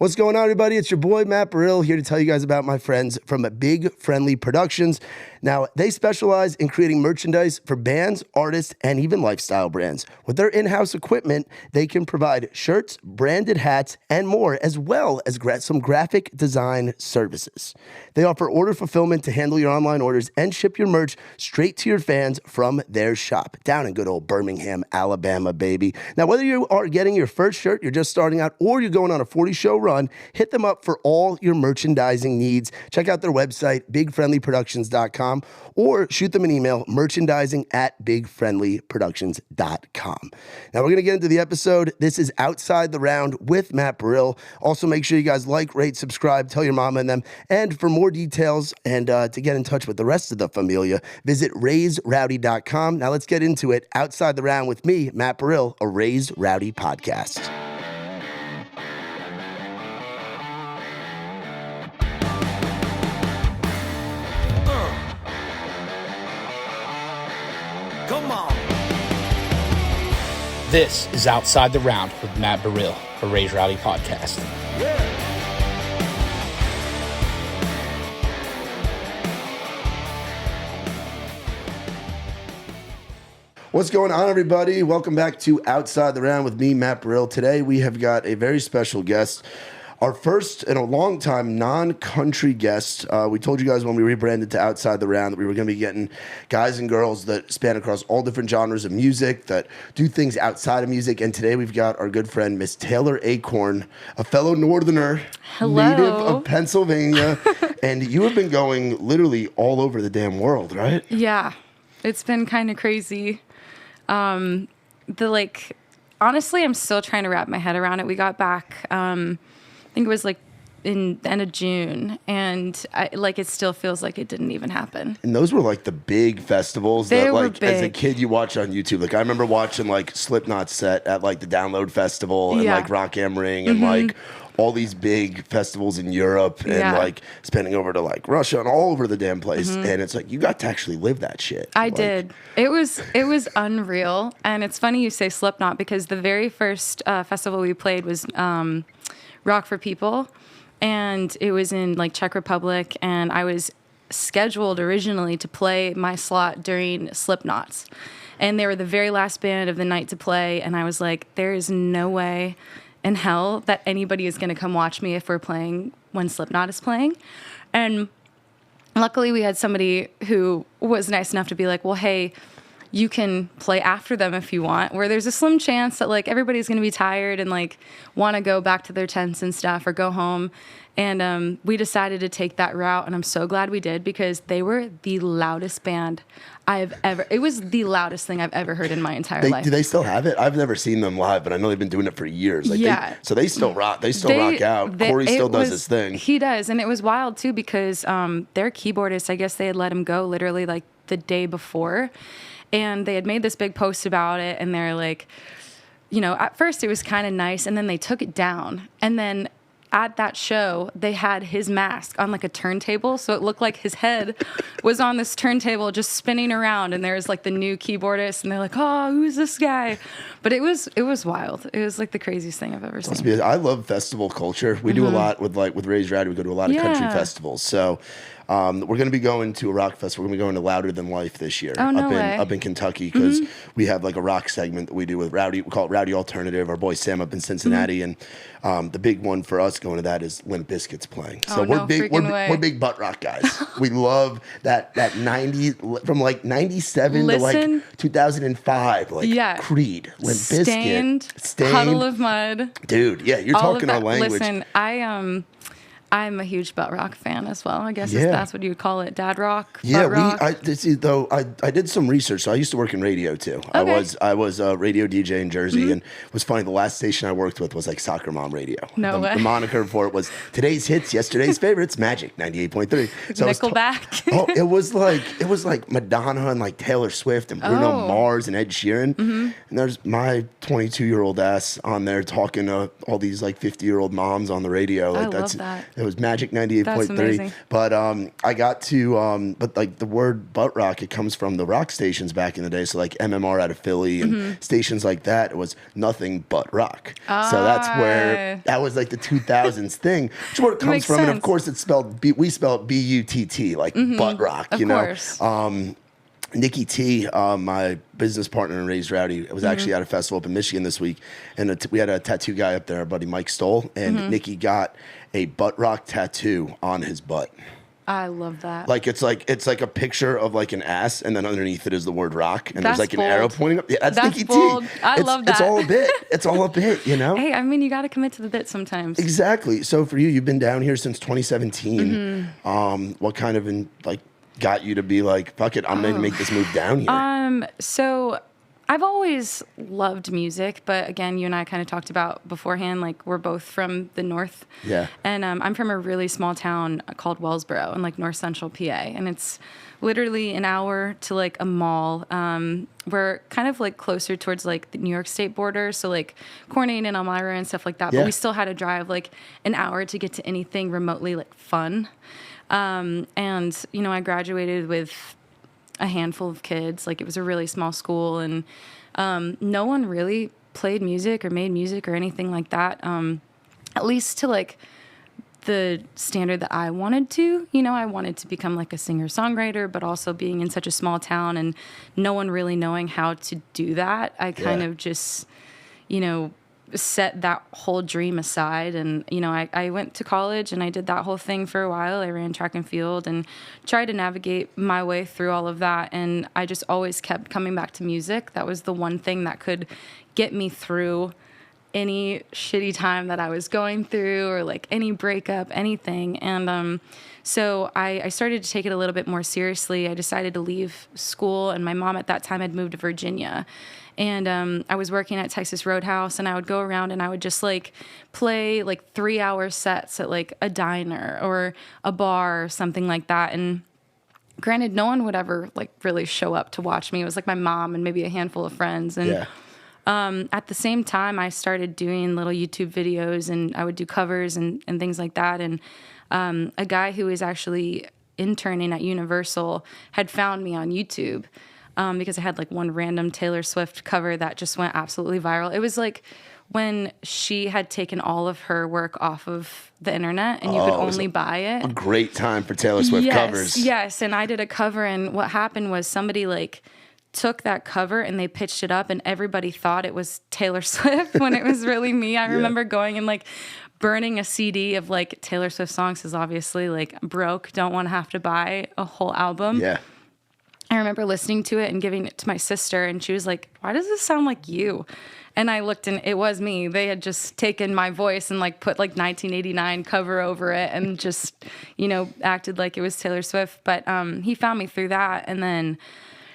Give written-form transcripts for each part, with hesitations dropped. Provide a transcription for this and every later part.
What's going on, everybody? It's your boy, Matt Burrill, here to tell you guys about my friends from Big Friendly Productions. Now, they specialize in creating merchandise for bands, artists, and even lifestyle brands. With their in-house equipment, they can provide shirts, branded hats, and more, as well as some graphic design services. They offer order fulfillment to handle your online orders and ship your merch straight to your fans from their shop down in good old Birmingham, Alabama, baby. Now, whether you are getting your first shirt, you're just starting out, or you're going on a 40-show run, hit them up for all your merchandising needs. Check out their website, bigfriendlyproductions.com, or shoot them an email, merchandising@bigfriendlyproductions.com. Now, we're going to get into the episode. This is Outside the Round with Matt Burrill. Also, make sure you guys like, rate, subscribe, tell your mama and them. And for more details and to get in touch with the rest of the familia, visit raisrowdy.com. Now, let's get into it. Outside the Round with me, Matt Burrill, a Raise Rowdy podcast. This is Outside the Round with Matt Burrill, a Raise Rowdy podcast. What's going on, everybody? Welcome back to Outside the Round with me, Matt Burrill. Today, we have got a very special guest. Our first in a long time non-country guest. We told you guys when we rebranded to Outside the Round that we were going to be getting guys and girls that span across all different genres of music, that do things outside of music. And today we've got our good friend, Miss Taylor Acorn, a fellow Northerner, Hello. native of Pennsylvania. And you have been going literally all over the damn world, right? Yeah, it's been kind of crazy. Honestly, I'm still trying to wrap my head around it. We got back, I think it was like in the end of June, and it still feels like it didn't even happen. And those were like the big festivals They that were like as a big. kid you watch on YouTube. Like I remember watching like Slipknot's set at like the Download Festival and Yeah. like Rock am Ring and like all these big festivals in Europe and Yeah. like spending over to like Russia and all over the damn place. And it's like you got to actually live that shit. I Like, did. It was unreal, and it's funny you say Slipknot because the very first festival we played was Rock for People, and it was in like Czech Republic, and I was scheduled originally to play my slot during Slipknot's, and they were the very last band of the night to play, and I was like, there is no way in hell that anybody is going to come watch me if we're playing when Slipknot is playing. And luckily we had somebody who was nice enough to be like, well, hey, you can play after them if you want, where there's a slim chance that like everybody's going to be tired and like want to go back to their tents and stuff or go home. And we decided to take that route, and I'm so glad we did because they were the loudest band it was the loudest thing I've ever heard in my entire life. Do they still have it? I've never seen them live, but I know they've been doing it for years. Like Yeah. so they still rock. They still rock out. Corey still does his thing. He does, and it was wild too because their keyboardist, I guess they had let him go literally like the day before, and they had made this big post about it, and they're like, at first it was kind of nice, and then they took it down, and then at that show, they had his mask on like a turntable, so it looked like his head was on this turntable just spinning around, and there's like the new keyboardist, and they're like, oh, who's this guy? But it was wild. It was like the craziest thing I've ever seen. I love festival culture. We do a lot with Raise Rowdy. We go to a lot of country festivals. So we're going to be going to a rock festival. We're going to be going to Louder Than Life this year up in Kentucky because we have like a rock segment that we do with Rowdy. We call it Rowdy Alternative. Our boy Sam up in Cincinnati, and the big one for us going to that is Limp Bizkit's playing. So we're big butt rock guys. We love that 90 from like 97 to like 2005 Creed, Limp Bizkit, Stained, Puddle of Mud, dude. Yeah, you're talking our language. Listen, I'm a huge butt rock fan as well. I guess that's what you would call it, dad rock. Yeah, butt rock. I did some research. So I used to work in radio too. Okay. I was a radio DJ in Jersey, and it was funny. The last station I worked with was like Soccer Mom Radio. No way. The moniker for it was today's hits, yesterday's favorites, Magic 98.3. So Nickelback. It was like Madonna and like Taylor Swift and Bruno Mars and Ed Sheeran. And there's my 22-year-old ass on there talking to all these like 50-year-old moms on the radio. Like I love that. It was Magic 98.3. That's amazing. But I got to, but like the word butt rock, it comes from the rock stations back in the day. So like MMR out of Philly and stations like that, it was nothing but rock. So that's where, that was like the 2000s thing, which is where it comes Makes from. sense. And of course it's spelled, we spell it B-U-T-T, like butt rock, Of you know? course. Nikki T, my business partner in Raised Rowdy, was actually at a festival up in Michigan this week, and we had a tattoo guy up there, our buddy Mike Stoll, and Nikki got a butt rock tattoo on his butt. I love that. Like it's like a picture of like an ass, and then underneath it is the word rock, and That's there's like bold. an arrow pointing up. Yeah, that's Nikki bold. T. I love that. It's all a bit. It's all a bit, you know. Hey, I mean, you got to commit to the bit sometimes. Exactly. So for you, you've been down here since 2017. What kind of got you to be like, fuck it, I'm going to make this move down here? So I've always loved music, but again, you and I kind of talked about beforehand, like we're both from the north. Yeah. And I'm from a really small town called Wellsboro in like north central PA. And it's literally an hour to like a mall. We're kind of like closer towards like the New York State border. So like Corning and Elmira and stuff like that. Yeah. But we still had to drive like an hour to get to anything remotely like fun. And, you know, I graduated with a handful of kids. Like, it was a really small school, and no one really played music or made music or anything like that, at least to, like, the standard that I wanted to. You know, I wanted to become, like, a singer-songwriter, but also being in such a small town and no one really knowing how to do that, I kind of just, you know, set that whole dream aside. And, you know, I went to college and I did that whole thing for a while. I ran track and field and tried to navigate my way through all of that. And I just always kept coming back to music. That was the one thing that could get me through any shitty time that I was going through, or like any breakup, anything. And so I started to take it a little bit more seriously. I decided to leave school, and my mom at that time had moved to Virginia. And I was working at Texas Roadhouse, and I would go around and I would just like play like 3-hour sets at like a diner or a bar or something like that. And granted, no one would ever like really show up to watch me. It was like my mom and maybe a handful of friends. And at the same time, I started doing little YouTube videos, and I would do covers and things like that. And a guy who was actually interning at Universal had found me on YouTube. Because I had like one random Taylor Swift cover that just went absolutely viral. It was like when she had taken all of her work off of the internet and you could only buy it. A great time for Taylor Swift covers. Yes, and I did a cover, and what happened was somebody like took that cover and they pitched it up, and everybody thought it was Taylor Swift when it was really me. I remember going and like burning a CD of like Taylor Swift songs, because obviously like broke, don't want to have to buy a whole album. Yeah. I remember listening to it and giving it to my sister, and she was like, "Why does this sound like you?" And I looked, and it was me. They had just taken my voice and like put like 1989 cover over it and just, you know, acted like it was Taylor Swift. But he found me through that, and then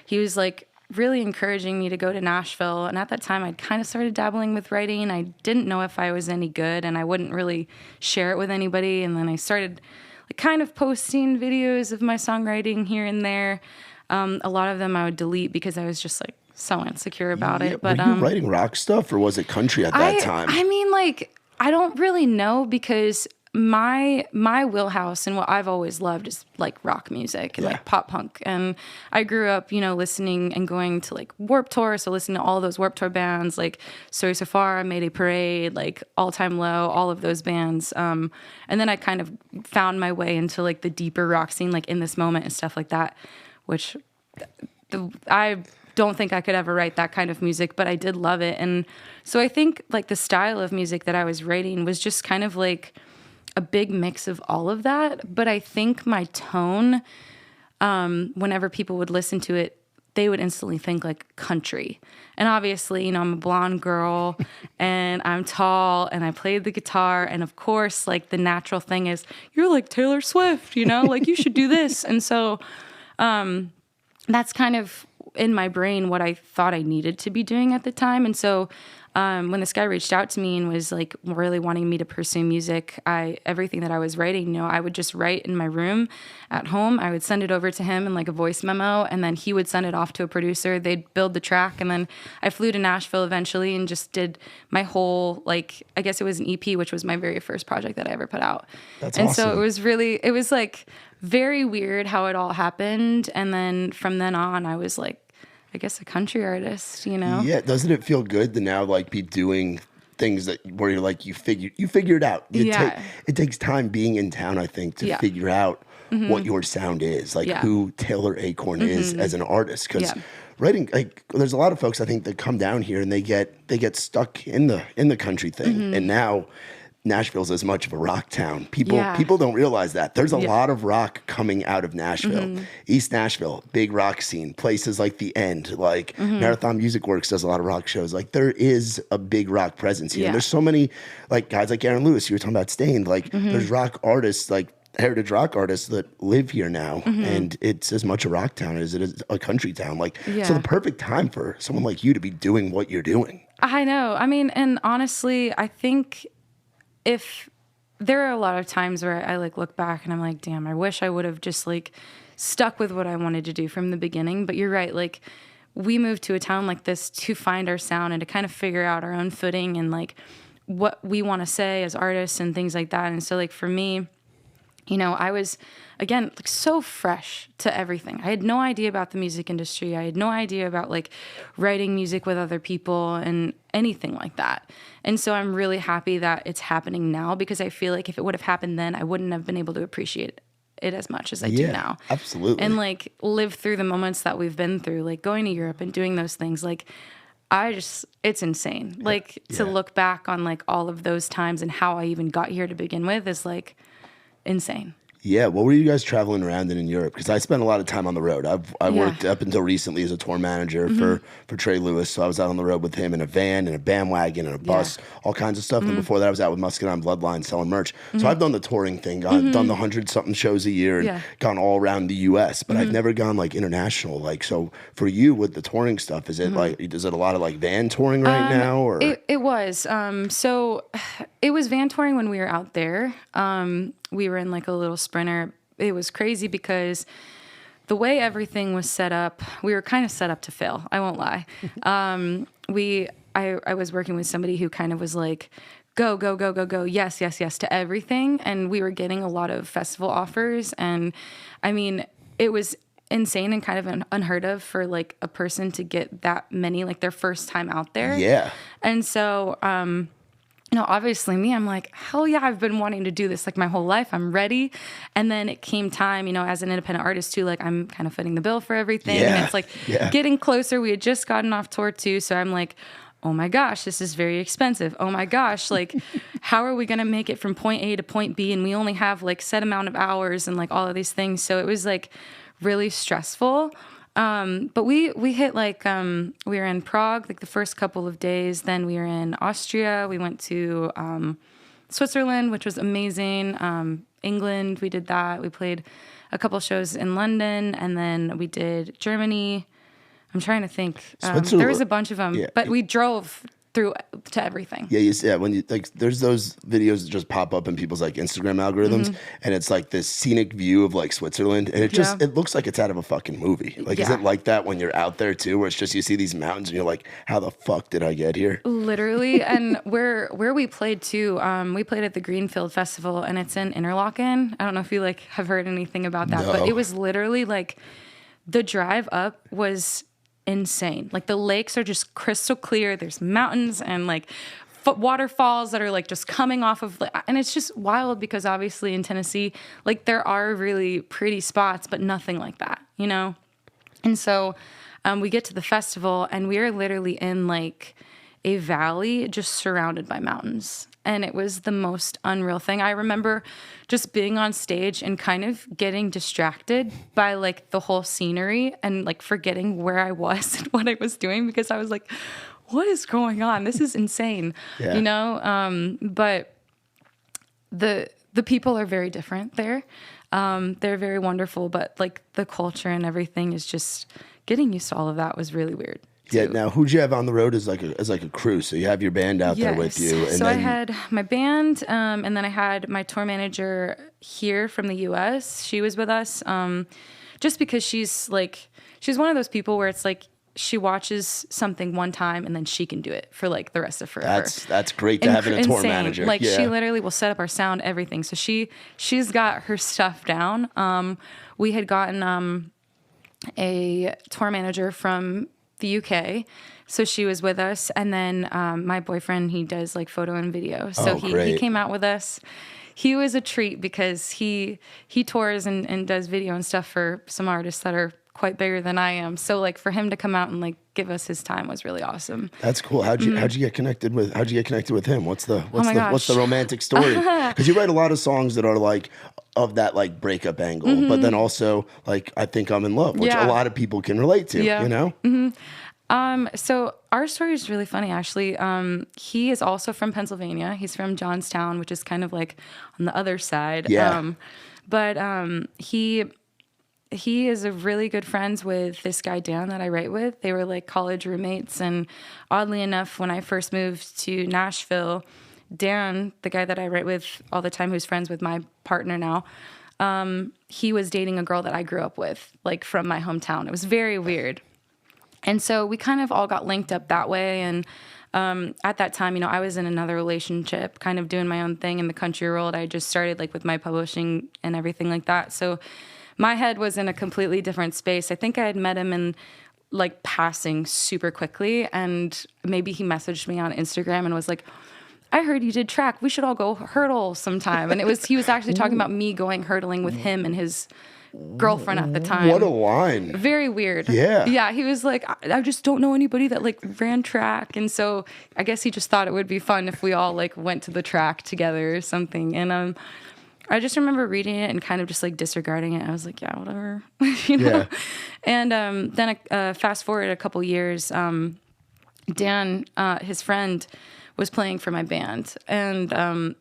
he was like really encouraging me to go to Nashville. And at that time, I'd kind of started dabbling with writing. I didn't know if I was any good, and I wouldn't really share it with anybody. And then I started like kind of posting videos of my songwriting here and there. A lot of them I would delete because I was just like so insecure about it. But were you writing rock stuff, or was it country at that time? I mean, like, I don't really know, because my wheelhouse and what I've always loved is like rock music and like pop punk. And I grew up, you know, listening and going to like Warped Tour, so listening to all those Warped Tour bands like Soy So Far, Mayday Parade, like All Time Low, all of those bands. And then I kind of found my way into like the deeper rock scene, like In This Moment and stuff like that, which I don't think I could ever write that kind of music, but I did love it. And so I think like the style of music that I was writing was just kind of like a big mix of all of that. But I think my tone, whenever people would listen to it, they would instantly think like country. And obviously, you know, I'm a blonde girl and I'm tall and I played the guitar. And of course, like the natural thing is, you're like Taylor Swift, you know, like you should do this. And so that's kind of in my brain what I thought I needed to be doing at the time. And so when this guy reached out to me and was like really wanting me to pursue music, everything that I was writing, I would just write in my room at home. I would send it over to him in like a voice memo, and then he would send it off to a producer. They'd build the track, and then I flew to Nashville eventually and just did my whole, like, I guess it was an EP, which was my very first project that I ever put out. That's and awesome. So it was like very weird how it all happened. And then from then on, I was like, I guess a country artist, Yeah, doesn't it feel good to now like be doing things that where you're like you figure it out? It takes time being in town, I think, to figure out what your sound is, like who Taylor Acorn is as an artist. Because writing, like, there's a lot of folks I think that come down here and they get stuck in the country thing, and now Nashville's as much of a rock town. People don't realize that. There's a lot of rock coming out of Nashville. East Nashville, big rock scene. Places like The End, like Marathon Music Works does a lot of rock shows. Like, there is a big rock presence here. And there's so many, like, guys like Aaron Lewis, you were talking about Stained. Like, there's rock artists, like heritage rock artists that live here now. And it's as much a rock town as it is a country town. Like, so the perfect time for someone like you to be doing what you're doing. I know. I mean, and honestly, I think if there are a lot of times where I like look back and I'm like, damn, I wish I would have just like stuck with what I wanted to do from the beginning. But you're right. Like, we moved to a town like this to find our sound and to kind of figure out our own footing and like what we want to say as artists and things like that. And so like for me, I was, again, like so fresh to everything. I had no idea about the music industry. I had no idea about like writing music with other people and anything like that. And so I'm really happy that it's happening now, because I feel like if it would have happened then, I wouldn't have been able to appreciate it as much as I do now. Absolutely. And like live through the moments that we've been through, like going to Europe and doing those things. Like, it's insane. Like to look back on like all of those times and how I even got here to begin with is like insane. Yeah, what were you guys traveling around in Europe? Because I spent a lot of time on the road. I worked up until recently as a tour manager for Trey Lewis, so I was out on the road with him in a van and a bandwagon and a bus, all kinds of stuff. And before that, I was out with Muscadine Bloodline selling merch. So I've done the touring thing, done the 100-something shows a year, and gone all around the U.S., but I've never gone like international. Like, so for you with the touring stuff, is it like, is it a lot of like van touring right now? Or it was. So it was van touring when we were out there. We were in like a little Sprinter. It was crazy because the way everything was set up, we were kind of set up to fail. I won't lie. I was working with somebody who kind of was like, go, go, go, go, go. Yes, yes, yes to everything. And we were getting a lot of festival offers. And I mean, it was insane and kind of unheard of for like a person to get that many, like their first time out there. Yeah. And so, obviously me, I'm like, hell yeah, I've been wanting to do this like my whole life. I'm ready. And then it came time, as an independent artist too, like I'm kind of footing the bill for everything. And it's like getting closer. We had just gotten off tour too. So I'm like, oh my gosh, this is very expensive. Oh my gosh, like how are we going to make it from point A to point B? And we only have like set amount of hours and like all of these things. So it was like really stressful. But we hit like, we were in Prague, like the first couple of days. Then we were in Austria. We went to, Switzerland, which was amazing. England, we did that. We played a couple shows in London, and then we did Germany. I'm trying to think. There was a bunch of them, but we drove through to everything. Yeah, when you like, there's those videos that just pop up in people's like Instagram algorithms, and it's like this scenic view of like Switzerland, and it looks like it's out of a fucking movie. Like, is it like that when you're out there too, where it's just you see these mountains and you're like, how the fuck did I get here? Literally, and where we played too, we played at the Greenfield Festival, and it's in Interlaken. I don't know if you like have heard anything about that, but it was literally like the drive up was insane. Like the lakes are just crystal clear. There's mountains and like waterfalls that are like just coming off of, and it's just wild because obviously in Tennessee, like there are really pretty spots, but nothing like that, And so we get to the festival and we are literally in like a valley just surrounded by mountains. And it was the most unreal thing. I remember just being on stage and kind of getting distracted by like the whole scenery and like forgetting where I was and what I was doing, because I was like, what is going on? This is insane, But the people are very different there. They're very wonderful, but like the culture and everything is just getting used to all of that was really weird. Yeah. Now, who'd you have on the road as like a crew? So you have your band out there with you. And so I had my band, and then I had my tour manager here from the U.S. She was with us, just because she's one of those people where it's like she watches something one time and then she can do it for like the rest of forever. That's great to have in a tour insane. manager. Like she literally will set up our sound, everything. So she's got her stuff down. We had gotten a tour manager from the UK, so she was with us, and then my boyfriend, he does like photo and video, so he came out with us. He was a treat because he tours and does video and stuff for some artists that are quite bigger than I am. So like for him to come out and like give us his time was really awesome. That's cool. How'd you get connected with him? What's the romantic story? Because you write a lot of songs that are like of that like breakup angle, but then also like I Think I'm in Love, which a lot of people can relate to. You know. So our story is really funny, actually. He is also from Pennsylvania. He's from Johnstown, which is kind of like on the other side. Yeah. But he is a really good friends with this guy, Dan, that I write with. They were like college roommates. And oddly enough, when I first moved to Nashville, Dan, the guy that I write with all the time, who's friends with my partner now, he was dating a girl that I grew up with, like from my hometown. It was very weird. And so we kind of all got linked up that way. And at that time, I was in another relationship, kind of doing my own thing in the country world. I just started like with my publishing and everything like that. So my head was in a completely different space. I think I had met him in like passing super quickly. And maybe he messaged me on Instagram and was like, I heard you did track. We should all go hurdle sometime. And he was actually talking about me going hurdling with him and his girlfriend at the time. What a line. Very weird. Yeah. Yeah. He was like, I just don't know anybody that like ran track. And so I guess he just thought it would be fun if we all like went to the track together or something. And I just remember reading it and kind of just like disregarding it. I was like, yeah, whatever. Yeah. And then fast forward a couple years, Dan, his friend, was playing for my band. And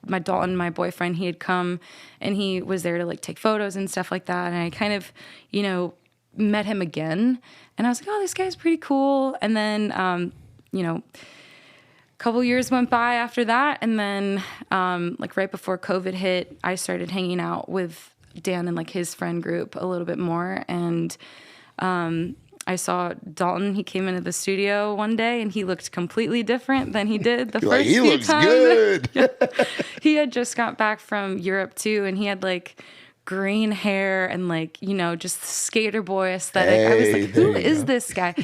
my Dalton, my boyfriend, he had come and he was there to like take photos and stuff like that. And I kind of, met him again. And I was like, oh, this guy's pretty cool. And then, a couple years went by after that. And then like right before COVID hit, I started hanging out with Dan and like his friend group a little bit more. And I saw Dalton. He came into the studio one day, and he looked completely different than he did the first few looks times. good. He had just got back from Europe too, and he had like green hair and like just skater boy aesthetic. I was like, who is this guy?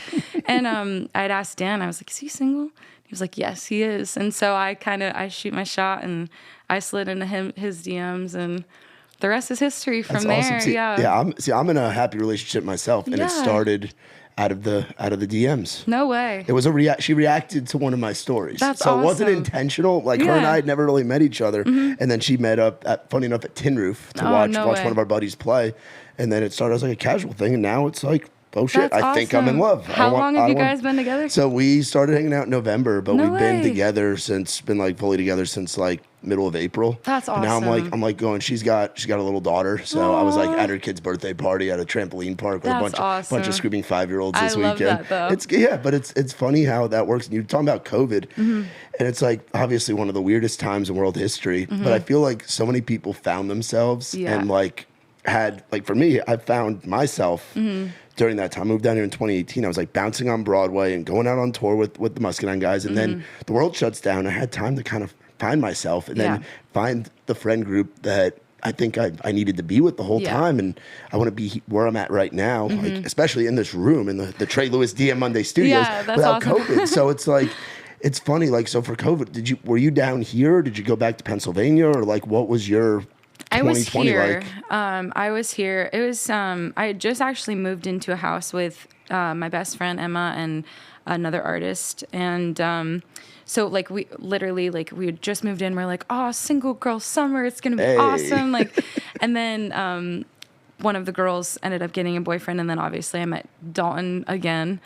And I'd asked Dan. I was like, is he single? He was like, yes, he is. And so I shoot my shot, and I slid into his DMs, and the rest is history from there. Awesome. I'm in a happy relationship myself, and it started out of the DMs. No way. It was she reacted to one of my stories. That's so awesome. It wasn't intentional. Like her and I had never really met each other, and then she met up funny enough at Tin Roof to watch one of our buddies play, and then it started as like a casual thing, and now it's like, oh shit, That's I think I'm in love. How long have you guys been together? So we started hanging out in November, but we've been way. together been like fully together since like middle of April. That's awesome. And now I'm like going, she's got a little daughter. So I was like at her kid's birthday party at a trampoline park with a bunch of screaming 5-year-olds this weekend. I love that though. But it's funny how that works. And you're talking about COVID, and it's like obviously one of the weirdest times in world history. But I feel like so many people found themselves and like had, like for me, I found myself during that time. I moved down here in 2018. I was like bouncing on Broadway and going out on tour with the Muscadine guys. And then the world shuts down. I had time to kind of find myself and then find the friend group that I think I needed to be with the whole time. And I want to be where I'm at right now, like, especially in this room, in the Trey Lewis DM Monday Studios without awesome. COVID. So it's like, it's funny. Like, so for COVID, were you down here? Did you go back to Pennsylvania, or like, what was your 2020 like? I was here. It was, I had just actually moved into a house with my best friend, Emma, and another artist. And so like we literally, like we had just moved in. We're like, oh, single girl summer. It's going to be awesome. Like, and then one of the girls ended up getting a boyfriend. And then obviously I met Dalton again.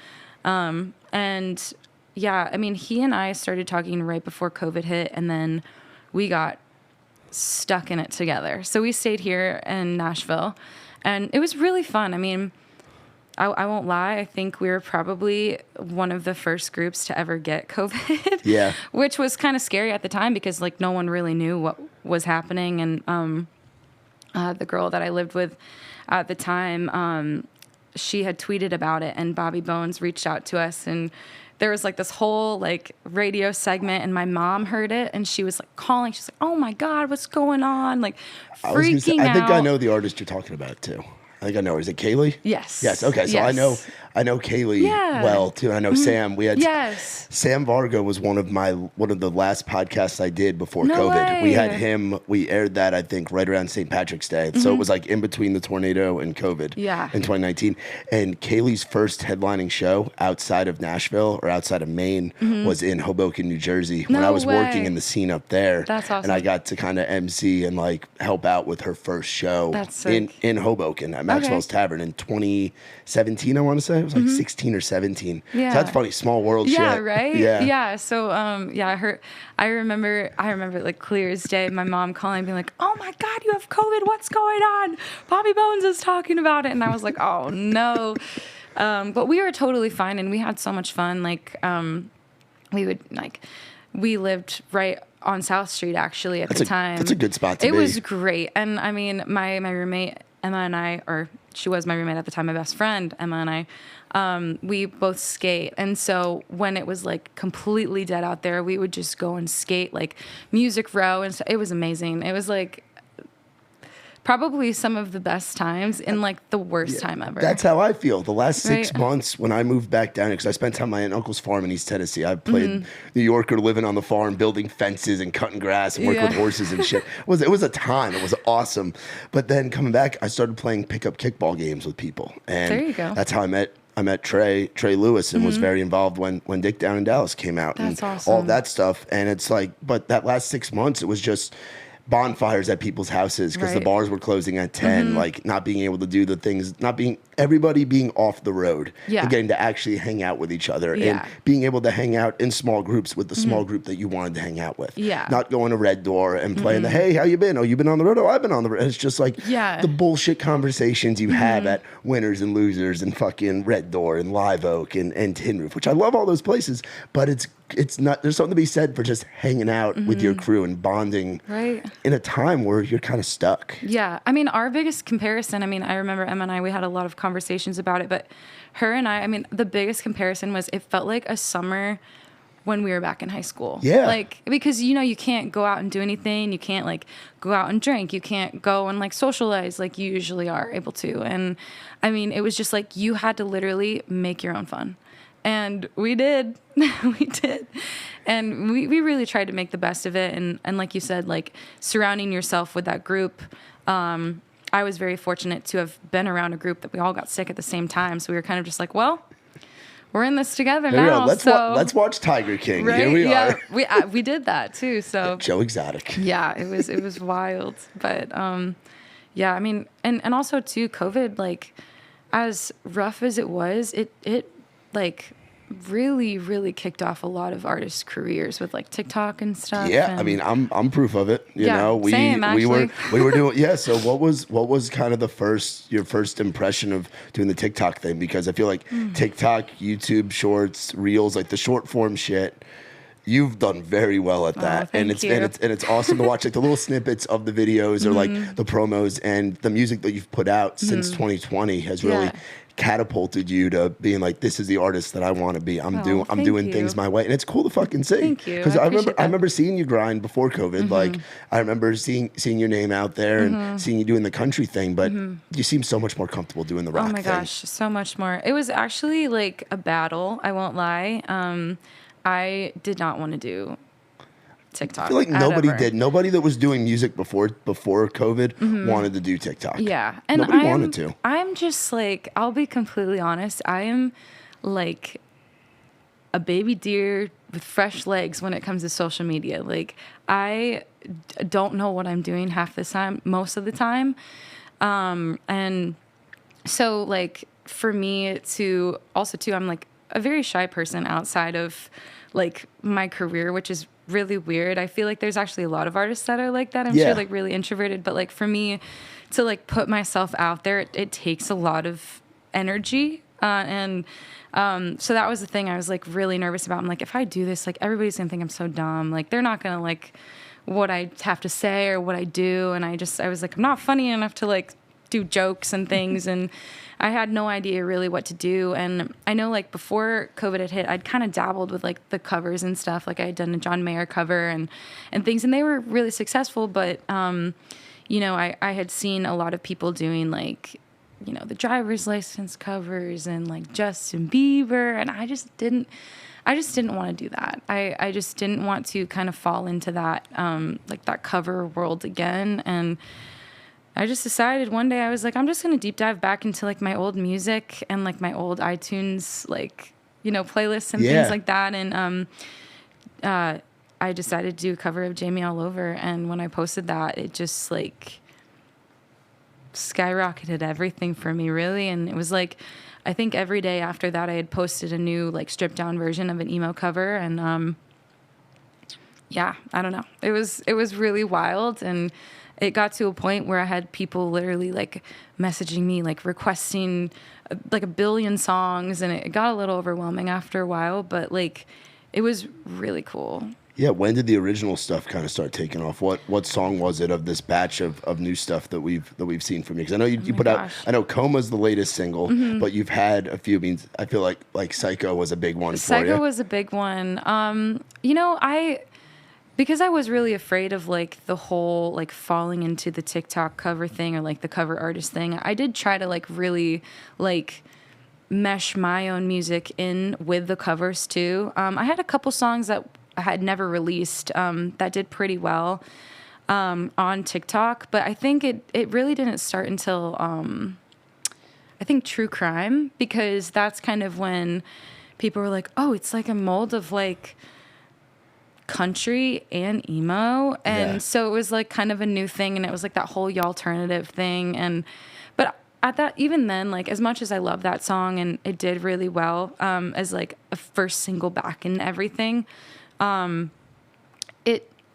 And yeah, I mean, he and I started talking right before COVID hit, and then we got stuck in it together. So we stayed here in Nashville, and it was really fun. I mean, I won't lie. I think we were probably one of the first groups to ever get COVID. Yeah. Which was kind of scary at the time because like no one really knew what was happening. And the girl that I lived with at the time, she had tweeted about it, and Bobby Bones reached out to us, and there was like this whole like radio segment, and my mom heard it, and she was like calling. She's like, "Oh my God, what's going on?" Like freaking out. I think I know the artist you're talking about too. I think I know her. Is it Kaylee? Yes. Yes. Okay. So Yes. I know Kaylee well too. I know Sam. We had Sam Varga was one of the last podcasts I did before No COVID. We had way. him. We aired that I think right around St. Patrick's Day. So it was like in between the tornado and COVID. Yeah. In 2019, and Kaylee's first headlining show outside of Nashville or outside of Maine was in Hoboken, New Jersey. When No I was working way. in the scene up there. That's awesome. And I got to kind of MC and like help out with her first show That's sick. in Hoboken at Maxwell's Tavern in 2017, I want to say. It was like 16 or 17. Yeah. So that's funny. Small world shit. Yeah, right? Yeah. Yeah. So I remember like clear as day, my mom calling being like, "Oh my God, you have COVID. What's going on? Bobby Bones is talking about it." And I was like, "Oh no." But we were totally fine, and we had so much fun. Like we lived right on South Street actually at the time. That's a good spot to be. It was great. And I mean, my roommate Emma and I, or she was my roommate at the time, my best friend Emma and I, we both skate. And so when it was like completely dead out there, we would just go and skate like Music Row, and so it was amazing. It was like probably some of the best times in like the worst time ever. That's how I feel. The last 6 Right. months when I moved back down here, because I spent time at my aunt and uncle's farm in East Tennessee. I played New Yorker, living on the farm, building fences and cutting grass and working with horses and shit. It was a time. It was awesome. But then coming back, I started playing pickup kickball games with people. And There you go. that's how I met Trey Lewis, and was very involved when Dick Down in Dallas came out. That's and awesome. all that stuff. And it's like, but that last 6 months, it was just bonfires at people's houses because the Right. bars were closing at 10, like not being able to do the things, everybody being off the road Yeah. and getting to actually hang out with each other, Yeah. and being able to hang out in small groups with the small group that you wanted to hang out with. Yeah. Not going to Red Door and playing the, hey, how you been? Oh, you been on the road? Oh, I've been on the road. It's just like Yeah. the bullshit conversations you have at Winners and Losers and fucking Red Door and Live Oak and Tin Roof, which I love all those places, but it's not, there's something to be said for just hanging out with your crew and bonding Right. in a time where you're kind of stuck. Yeah. I mean, our biggest comparison, I mean, I remember Emma and I, we had a lot of conversations about it, but her and I mean, the biggest comparison was it felt like a summer when we were back in high school. Yeah. Like, because, you can't go out and do anything. You can't, like, go out and drink. You can't go and, like, socialize like you usually are able to. And, I mean, it was just, like, you had to literally make your own fun. And we did. We did. And we really tried to make the best of it. And like you said, like, surrounding yourself with that group. I was very fortunate to have been around a group that we all got sick at the same time. So we were kind of just like, well, we're in this together There we now. go. Let's watch Tiger King. Right? Here we are. We did that too. So Joe Exotic. yeah, it was wild. But yeah, I mean, and also too, COVID, like, as rough as it was, it like really, really kicked off a lot of artists' careers with like TikTok and stuff. Yeah, and I mean, I'm proof of it. You Yeah, know, we same, we were doing. Yeah. So what was kind of your first impression of doing the TikTok thing? Because I feel like TikTok, YouTube Shorts, Reels, like the short form shit. You've done very well at that, thank and you. it's awesome to watch like the little snippets of the videos or like the promos, and the music that you've put out since 2020 has really Yeah. catapulted you to being like, this is the artist that I want to be. I'm thank doing you. things my way, and it's cool to fucking see. Thank you. Because I I appreciate that. remember seeing you grind before COVID. Like I remember seeing your name out there and seeing you doing the country thing, but you seem so much more comfortable doing the rock Oh my thing. gosh, so much more. It was actually like a battle, I won't lie. I did not want to do TikTok. I feel like nobody ever. did. Nobody that was doing music before COVID wanted to do TikTok. Yeah. And Nobody wanted to. I'm just like, I'll be completely honest. I am like a baby deer with fresh legs when it comes to social media. Like, I don't know what I'm doing half the time, most of the time. And so like for me to also too, I'm like a very shy person outside of like my career, which is really weird. I feel like there's actually a lot of artists that are like that. I'm Yeah. sure like really introverted, but like for me to like put myself out there, it takes a lot of energy So that was the thing I was like really nervous about. I'm like, if I do this, like everybody's gonna think I'm so dumb. Like they're not gonna like what I have to say or what I do. And I was like, I'm not funny enough to like do jokes and things. And I had no idea really what to do. And I know like before COVID had hit, I'd kind of dabbled with like the covers and stuff. Like I had done a John Mayer cover and things, and they were really successful. But, you know, I had seen a lot of people doing like, you know, the driver's license covers and like Justin Bieber. And I just didn't want to do that. I just didn't want to kind of fall into that, like that cover world again. And I just decided one day I was like, I'm just going to deep dive back into like my old music and like my old iTunes, like, you know, playlists and things like that. And, I decided to do a cover of Jamie All Over. And when I posted that, it just like skyrocketed everything for me, really. And it was like, I think every day after that, I had posted a new like stripped down version of an emo cover. And, yeah, I don't know. It was really wild. And it got to a point where I had people literally like messaging me, like requesting like a billion songs, and it got a little overwhelming after a while, but like it was really cool. Yeah, when did the original stuff kind of start taking off? What song was it of this batch of new stuff that we've seen from you? Because I know you put out, I know Coma's the latest single, but you've had a few. I mean, I feel like Psycho was a big one for you. Psycho was a big one. You know, because I was really afraid of like the whole like falling into the TikTok cover thing or like the cover artist thing, I did try to like really like mesh my own music in with the covers too. I had a couple songs that I had never released that did pretty well on TikTok, but I think it really didn't start until I think True Crime, because that's kind of when people were like, oh, it's like a mold of like country and emo. And so it was like kind of a new thing, and it was like that whole alternative thing. But at that, even then, like as much as I love that song and it did really well as like a first single back and everything, I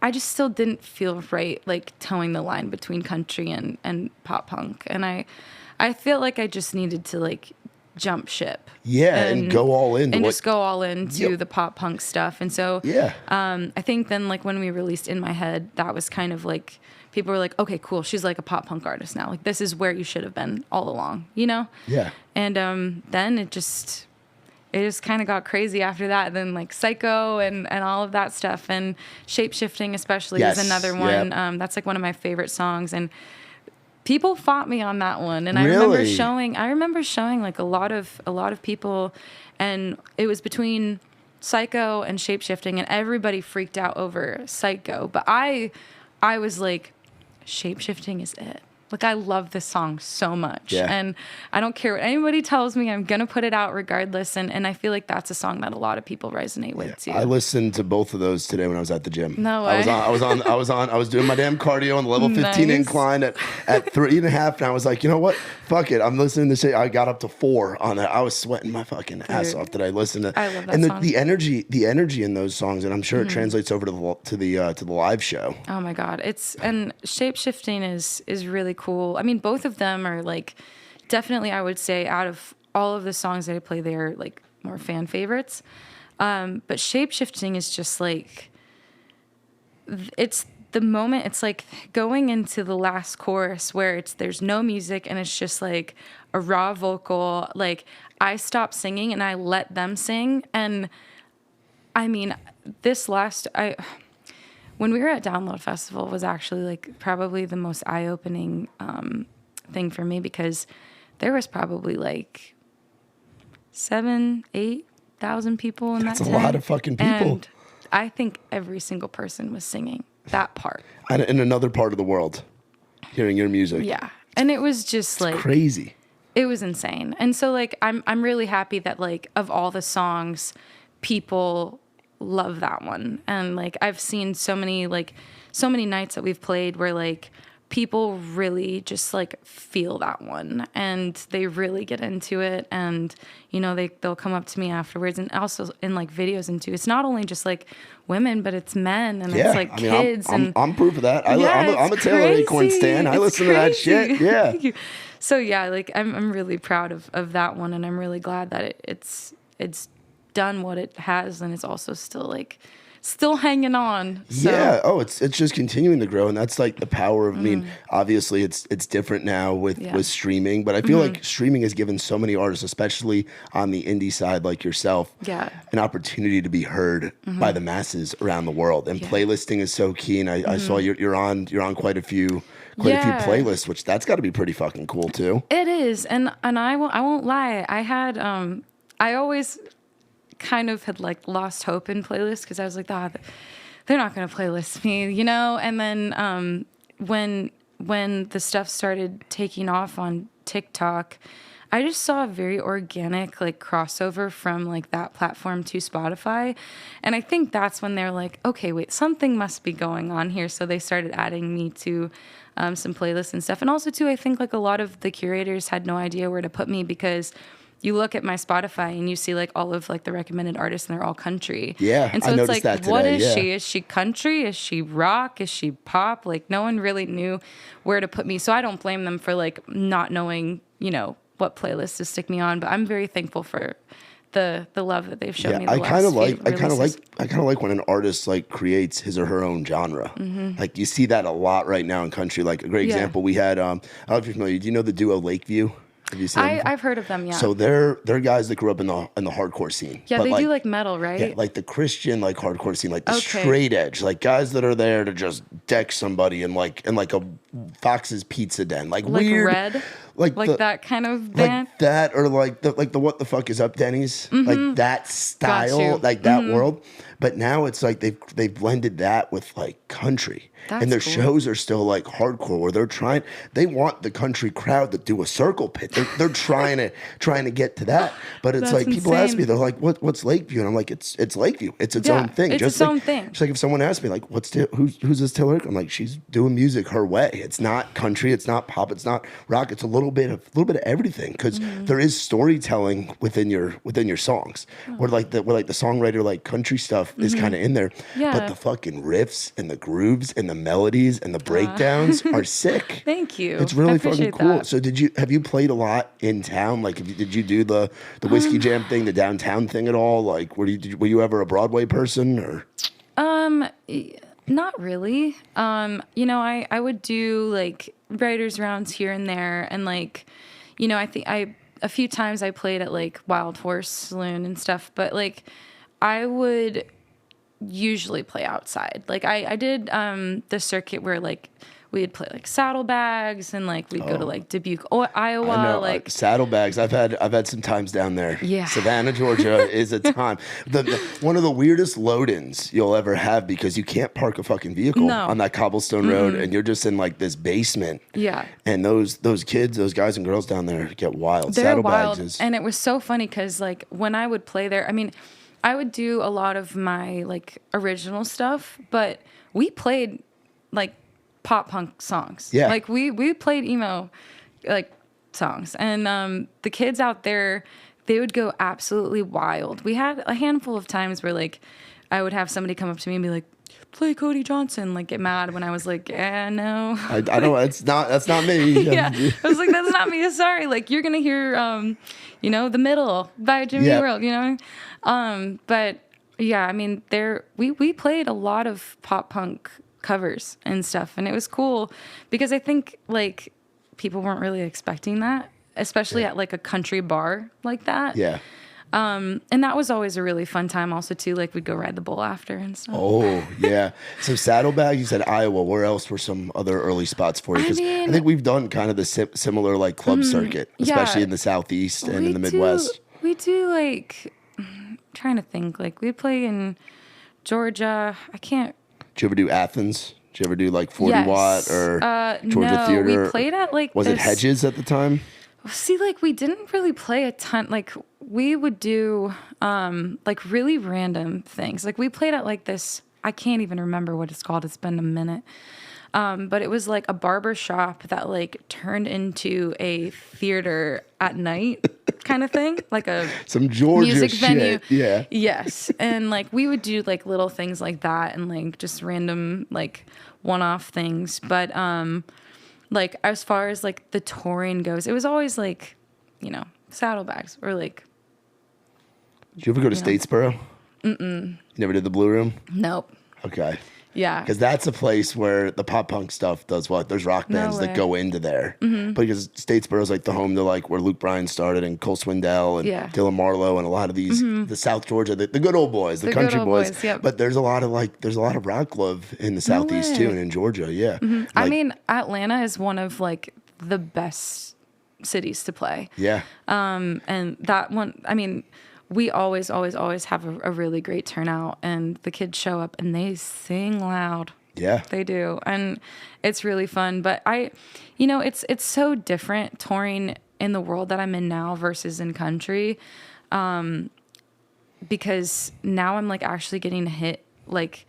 just still didn't feel right like towing the line between country and pop punk. And I feel like I just needed to like jump ship. Yeah, and go all in. And just go all into the pop punk stuff. And so I think then like when we released In My Head, that was kind of like, people were like, okay, cool, she's like a pop punk artist now. Like this is where you should have been all along, you know? Yeah. And then it just kind of got crazy after that. Then like Psycho and all of that stuff, and Shapeshifting especially is another one. Yep. That's like one of my favorite songs, and people fought me on that one. And really? I remember showing like a lot of people, and it was between Psycho and Shapeshifting, and everybody freaked out over Psycho. But I was like, Shapeshifting is it. Like, I love this song so much. Yeah. And I don't care what anybody tells me, I'm going to put it out regardless. And I feel like that's a song that a lot of people resonate with too. I listened to both of those today when I was at the gym. No way. I was doing my damn cardio on the level 15 incline at 3.5. And I was like, you know what? Fuck it. I'm listening to shit. I got up to 4 on it. I was sweating my fucking ass off that I listened to. I love that and song. the energy in those songs, and I'm sure it translates over to the live show. Oh my God. And Shapeshifting is really cool. I mean, both of them are like, definitely I would say out of all of the songs that I play, they're like more fan favorites. But Shapeshifting is just like, it's the moment, it's like going into the last chorus where there's no music and it's just like a raw vocal. Like I stop singing and I let them sing. And I mean, when we were at Download Festival was actually like probably the most eye-opening thing for me, because there was probably like 7,000-8,000 people in that tent. That's a lot of fucking people. And I think every single person was singing that part. And in another part of the world, hearing your music. Yeah. And it was just like crazy. It was insane. And so like I'm really happy that like of all the songs, people love that one. And like I've seen so many nights that we've played where like people really just like feel that one and they really get into it, and you know they'll come up to me afterwards, and also in like videos and too, it's not only just like women but it's men, and it's like kids. I'm proof of that. I'm a Taylor Acorn stan. I listen to that shit. Yeah. So yeah, like I'm really proud of that one, and I'm really glad that it's done what it has, and it's also still hanging on. So. Yeah. Oh, it's just continuing to grow, and that's like the power of. I mean, obviously, it's different now with streaming, but I feel like streaming has given so many artists, especially on the indie side, like yourself, an opportunity to be heard by the masses around the world. And playlisting is so key. And I saw you're on quite a few playlists, which that's got to be pretty fucking cool too. It is, and I won't lie. I had I always kind of had like lost hope in playlists because I was like, they're not going to playlist me, you know? And then when the stuff started taking off on TikTok, I just saw a very organic like crossover from like that platform to Spotify. And I think that's when they're like, okay, wait, something must be going on here. So they started adding me to some playlists and stuff. And also too, I think like a lot of the curators had no idea where to put me because you look at my Spotify and you see like all of like the recommended artists and they're all country. Yeah, and so I it's noticed like, that today, what is yeah. she? Is she country? Is she rock? Is she pop? Like no one really knew where to put me. So I don't blame them for like not knowing, you know, what playlist to stick me on. But I'm very thankful for the love that they've shown me. I kind of like when an artist like creates his or her own genre. Like you see that a lot right now in country. Like a great example, we had I don't know if you're familiar. Do you know the duo Lakeview? Have you seen them? I've heard of them, yeah. So they're guys that grew up in the hardcore scene. Yeah, but they like, do like metal, right? Yeah, like the Christian like hardcore scene, like the straight edge, like guys that are there to just deck somebody in like a Fox's Pizza Den, like weird, Red, like that kind of band, like that, or like the what the fuck is up Denny's, like that style, like that world. But now it's like they've blended that with like country. That's and their cool. shows are still like hardcore where they want the country crowd to do a circle pit. They're trying to get to that. But it's That's like people ask me, insane. they're like, what's Lakeview? And I'm like, it's Lakeview. It's its own thing. It's Just its own thing. It's like if someone asked me like, who's this Taylor? I'm like, she's doing music her way. It's not country, it's not pop, it's not rock. It's a little bit of everything because there is storytelling within your songs. Where like the songwriter like country stuff is kind of in there. Yeah. But the fucking riffs and the grooves and the melodies and the breakdowns are sick. Thank you. It's really I fucking appreciate cool. that. So have you played a lot in town? Like did you do the whiskey jam thing, the downtown thing at all? Like were you ever a Broadway person or? Not really. You know, I would do like writers rounds here and there, and like, you know, I think a few times I played at like Wild Horse Saloon and stuff, but like I would usually play outside. Like I did the circuit where like we'd play like Saddlebags and like we'd go to like Dubuque, Iowa. I know, like Saddlebags. I've had some times down there. Yeah. Savannah, Georgia is a time. The one of the weirdest load-ins you'll ever have because you can't park a fucking vehicle on that cobblestone road and you're just in like this basement. Yeah. And those kids, those guys and girls down there get wild. They're Saddlebags wild. And it was so funny because like when I would play there, I mean, I would do a lot of my like original stuff, but we played like pop punk songs. Yeah. Like we played emo like songs. And the kids out there, they would go absolutely wild. We had a handful of times where like I would have somebody come up to me and be like, play Cody Johnson, like get mad when I was like, no. I don't. That's not me. Yeah, I was like, that's not me. Sorry. Like you're gonna hear, you know, The Middle by Jimmy World. You know, but yeah, I mean, we played a lot of pop punk covers and stuff, and it was cool because I think like people weren't really expecting that, especially at like a country bar like that. Yeah. And that was always a really fun time also too. Like we'd go ride the bull after and stuff. Oh, yeah. So Saddlebags, you said Iowa. Where else were some other early spots for you? Because I think we've done kind of the similar like club circuit, especially in the Southeast and in the Midwest. We do like, I'm trying to think, like we play in Georgia. I can't. Did you ever do Athens? Did you ever do like 40 Watt or Georgia no, Theater? We played at like Was it Hedges at the time? See, like we didn't really play a ton. Like we would do like really random things. Like we played at like this, I can't even remember what it's called. It's been a minute. But it was like a barber shop that like turned into a theater at night kind of thing. Like a some Georgia music shit. venue. Yeah. Yes. And like we would do like little things like that and like just random like one-off things. But like as far as like the touring goes, it was always like, Saddlebags or like. Did you ever go to Statesboro? Mm-mm. You never did the Blue Room? Nope. Okay. Yeah. Because that's a place where the pop punk stuff does what? There's rock bands that go into there. Mm-hmm. Because Statesboro is like the home to like where Luke Bryan started and Cole Swindell and Dylan Marlowe and a lot of these, the South Georgia, the good old boys, the country boys. Yep. But there's a lot of rock love in the Southeast too and in Georgia. Yeah. Mm-hmm. Like, I mean, Atlanta is one of like the best cities to play. Yeah. And that one, I mean, we always have a really great turnout, and the kids show up and they sing loud. Yeah. They do. And it's really fun. But it's so different touring in the world that I'm in now versus in country. Because now I'm like actually getting to hit like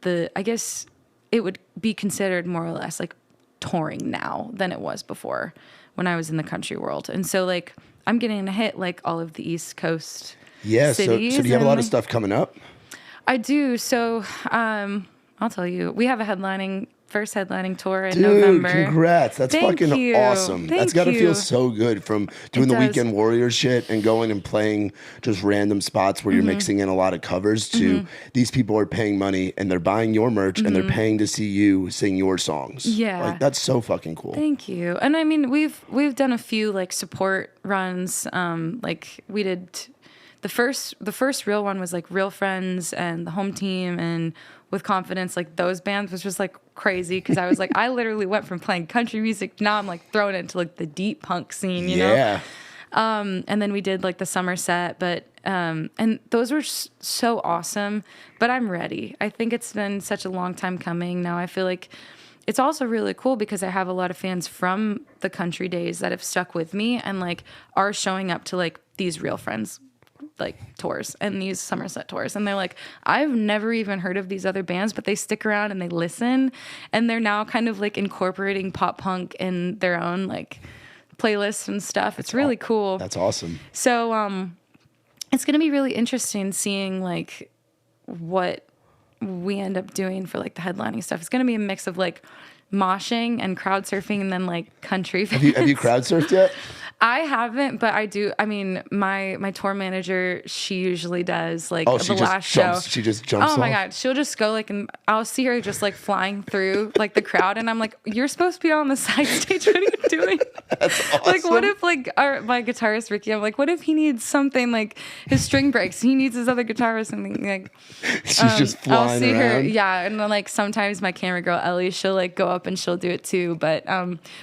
I guess it would be considered more or less like touring now than it was before when I was in the country world. And so like I'm getting to hit like all of the East Coast cities. So do you have a lot of stuff coming up? I do. So I'll tell you, we have a first headlining tour in November. Congrats. That's fucking awesome. That's got to feel so good from doing the Weekend Warrior shit and going and playing just random spots where you're mixing in a lot of covers to these people are paying money and they're buying your merch and they're paying to see you sing your songs. Yeah. Like that's so fucking cool. Thank you. And I mean, we've done a few like support runs. Like we did the first real one was like Real Friends and the Home Team and With Confidence, like those bands was just like crazy because I was like, I literally went from playing country music, now I'm like thrown into like the deep punk scene, you know? And then we did like the Somerset, but and those were so awesome, but I'm ready. I think it's been such a long time coming now. I feel like it's also really cool because I have a lot of fans from the country days that have stuck with me and like are showing up to like these Real Friends like tours and these Somerset tours, and they're like, I've never even heard of these other bands, but they stick around and they listen, and they're now kind of like incorporating pop punk in their own like playlists and stuff. It's really cool. That's awesome. So it's gonna be really interesting seeing like what we end up doing for like the headlining stuff. It's gonna be a mix of like moshing and crowd surfing and then like country. Have you crowd surfed yet? I haven't, but I do. I mean, my tour manager, she usually does like the last show. She just jumps. Oh my God. She'll just go like, and I'll see her just like flying through like the crowd. And I'm like, you're supposed to be on the side stage. What are you doing? That's awesome. Like, what if like my guitarist, Ricky, I'm like, what if he needs something like his string breaks? He needs his other guitar or something like. She's just flying I'll see around. her. Yeah. And then like sometimes my camera girl, Ellie, she'll like go up and she'll do it too. But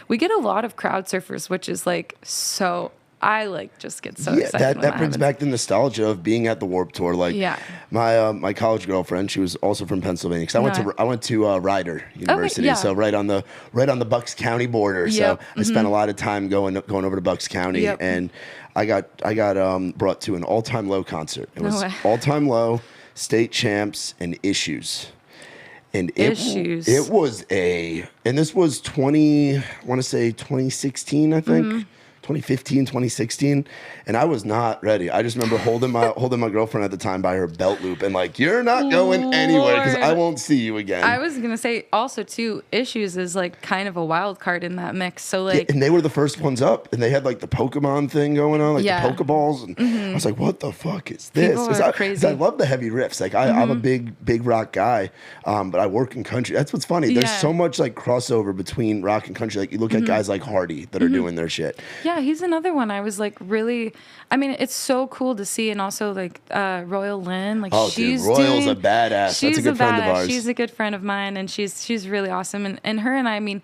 we get a lot of crowd surfers, which is like, so I like just get so excited. That brings back the nostalgia of being at the Warped Tour. Like my college girlfriend, she was also from Pennsylvania. Because I went to Rider University, so right on the Bucks County border. So I spent a lot of time going over to Bucks County, and I got brought to an All Time Low concert. It was All Time Low, State Champs, and Issues. And it was and this was 2016, I think. 2015, 2016, and I was not ready. I just remember holding my girlfriend at the time by her belt loop and like, you're not going anywhere because I won't see you again. I was gonna say also too, Issues is like kind of a wild card in that mix. So like, and they were the first ones up, and they had like the Pokemon thing going on, like the Pokeballs, and I was like, what the fuck is this? Crazy. I love the heavy riffs. Like I'm a big rock guy, but I work in country. That's what's funny. There's so much like crossover between rock and country. Like you look at guys like Hardy that are doing their shit. Yeah, he's another one. I was like, really, I mean, it's so cool to see. And also like Royal Lynn, like she's Royal's a badass. That's a good friend of ours. She's a good friend of mine, and she's really awesome. And her and I mean,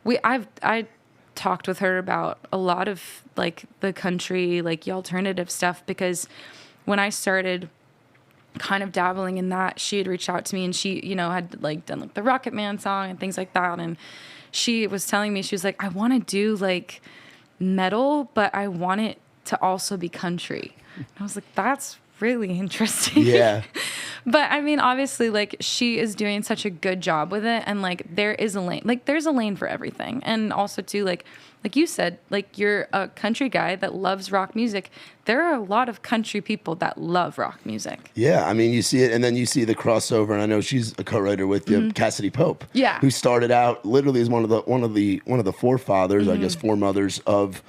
I talked with her about a lot of like the country, like the alternative stuff, because when I started kind of dabbling in that, she had reached out to me, and she, had like done like the Rocket Man song and things like that. And she was telling me, she was like, I want to do like metal, but I want it to also be country. And I was like, that's really interesting. Yeah. But I mean, obviously, like, she is doing such a good job with it, and like there is a lane, like there's a lane for everything. And also too, like you said, like, you're a country guy that loves rock music. There are a lot of country people that love rock music. Yeah, I mean, you see it, and then you see the crossover, and I know she's a co-writer with you, Cassidy Pope. Yeah. Who started out literally as one of the forefathers, I guess, foremothers of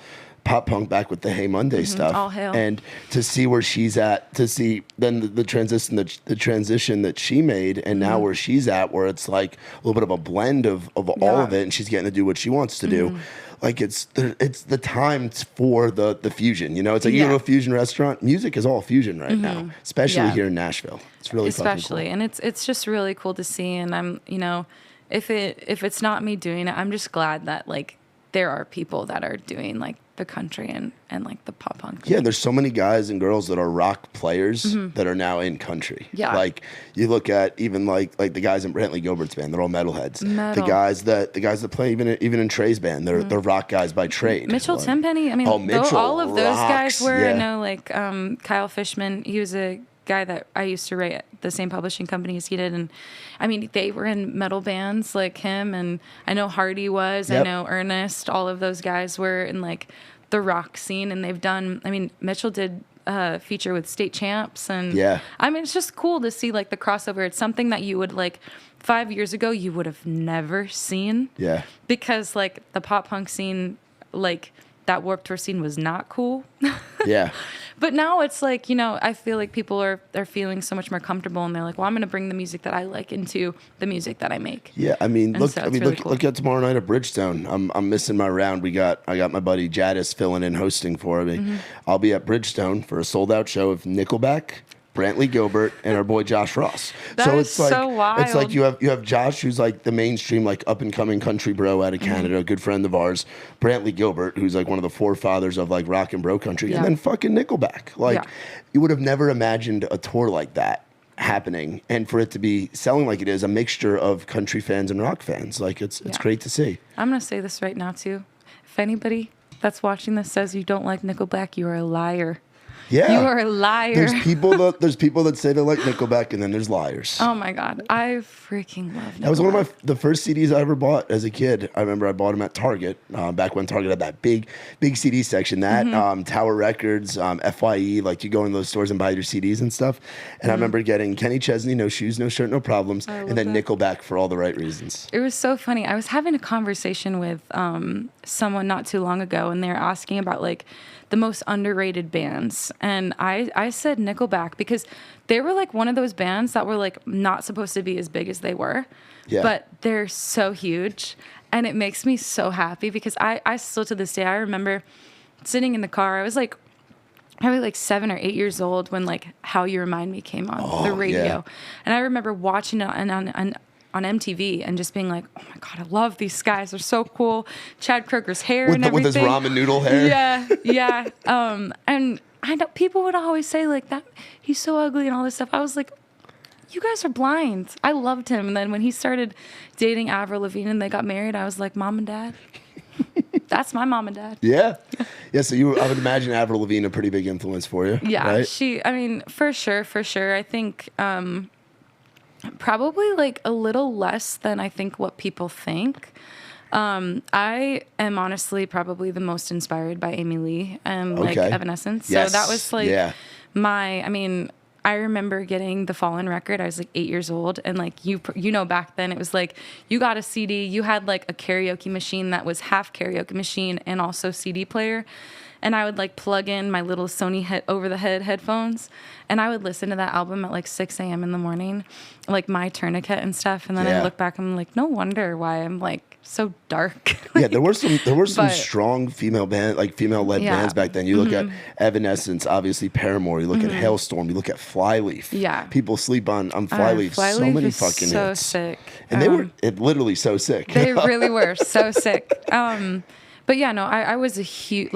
pop punk back with the Hey Monday stuff. All hail. And to see where she's at, to see then the transition that she made, and now where she's at, where it's like a little bit of a blend of all of it, and she's getting to do what she wants to do. Like it's the time for the fusion, you know. It's like you go to a fusion restaurant. Music is all fusion right now, especially here in Nashville. It's really fucking cool. And it's just really cool to see. And I'm, you know, if it's not me doing it, I'm just glad that like there are people that are doing like the country and like the pop punk. Yeah, there's so many guys and girls that are rock players that are now in country. Yeah. Like you look at even like the guys in Brantley Gilbert's band, they're all metalheads. The guys that play even in Trey's band, they're rock guys by trade. Mitchell like, Tenpenny, I mean, all of those guys were. Yeah. I know, like Kyle Fishman, he was a guy that I used to write at the same publishing company as he did, and I mean, they were in metal bands like him, and I know Hardy was, I know Ernest, all of those guys were in like the rock scene, and they've done, I mean, Mitchell did a feature with State Champs, and I mean, it's just cool to see like the crossover. It's something that you would like 5 years ago you would have never seen, because like the pop punk scene, like that Warped Tour scene was not cool. But now it's like, you know, I feel like people are feeling so much more comfortable, and they're like, well, I'm going to bring the music that I like into the music that I make. Yeah, I mean, And so it's really cool. look at tomorrow night at Bridgestone. I'm missing my round. I got my buddy Jadis filling in hosting for me. I'll be at Bridgestone for a sold out show of Nickelback, Brantley Gilbert, and our boy Josh Ross. That is like so wild. It's like you have Josh, who's like the mainstream, like up and coming country bro out of Canada, a good friend of ours. Brantley Gilbert, who's like one of the forefathers of like rock and bro country, and then fucking Nickelback. Like you would have never imagined a tour like that happening, and for it to be selling like it is, a mixture of country fans and rock fans. Like it's great to see. I'm going to say this right now too. If anybody that's watching this says you don't like Nickelback, you are a liar. Yeah, you are a liar. There's people that say they like Nickelback, and then there's liars. Oh my God, I freaking love Nickelback. That was one of the first CDs I ever bought as a kid. I remember I bought them at Target back when Target had that big CD section. That Tower Records, FYE, like you go in those stores and buy your CDs and stuff. And I remember getting Kenny Chesney, No Shoes, No Shirt, No Problems, and then Nickelback for all the right reasons. It was so funny. I was having a conversation with someone not too long ago, and they were asking about like the most underrated bands. And I said Nickelback because they were like one of those bands that were like not supposed to be as big as they were. Yeah. But they're so huge. And it makes me so happy because I still to this day, I remember sitting in the car. I was like probably like 7 or 8 years old when like How You Remind Me came on the radio. Yeah. And I remember watching it on MTV and just being like, oh my God, I love these guys. They're so cool. Chad Kroger's hair and everything. With his ramen noodle hair. Yeah. And I know people would always say like that, he's so ugly and all this stuff. I was like, you guys are blind. I loved him. And then when he started dating Avril Lavigne and they got married, I was like, Mom and Dad. That's my mom and dad. Yeah. So I would imagine Avril Lavigne a pretty big influence for you. Yeah. Right? I mean, for sure. I think, probably like a little less than I think what people think. I am honestly probably the most inspired by Amy Lee and like Evanescence. Yes. So that was like I remember getting the Fallen record. I was like 8 years old, and like you know back then it was like you got a CD, you had like a karaoke machine that was half karaoke machine and also CD player. And I would like plug in my little Sony over-the-head headphones, and I would listen to that album at like 6 a.m. in the morning, like My Tourniquet and stuff. And then I look back, I'm like, no wonder why I'm like so dark. Like, there were some strong female-led bands back then. You look at Evanescence, obviously Paramore. You look at Hailstorm. You look at Flyleaf. Yeah, people sleep on Flyleaf. Flyleaf so many is fucking so hits. sick, and they were literally so sick. They really were so sick. But yeah, no, I was a huge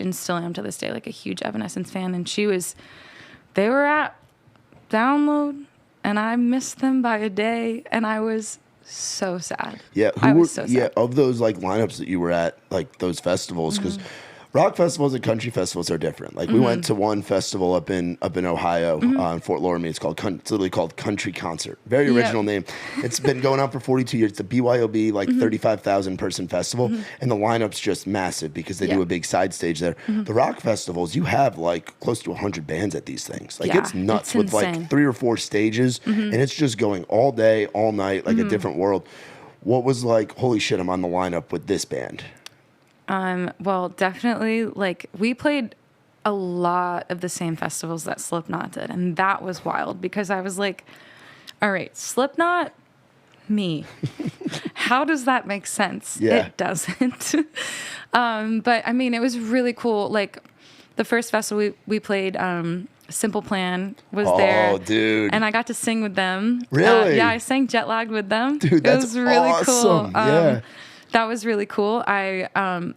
and still am to this day, like a huge Evanescence fan. And they were at Download and I missed them by a day and I was so sad. Yeah. I was so sad. Yeah. Of those like lineups that you were at, like those festivals, because Rock festivals and country festivals are different. Like we went to one festival up in Ohio, in Fort Laramie. It's literally called Country Concert. Very original name. It's been going on for 42 years. It's a BYOB 35,000 person festival, and the lineup's just massive because they do a big side stage there. The rock festivals, you have like close to 100 bands at these things. Like it's nuts with insane. like 3 or 4 stages, and it's just going all day, all night, like a different world. What was like, holy shit, I'm on the lineup with this band? Well, definitely, like, we played a lot of the same festivals that Slipknot did, and that was wild because I was like, all right, Slipknot, me. How does that make sense? Yeah. It doesn't. But, I mean, it was really cool. Like, the first festival we played, Simple Plan was there. Oh, dude. And I got to sing with them. Really? Yeah, I sang Jet Lagged with them. Dude, that's it was really awesome. cool. Yeah. That was really cool. I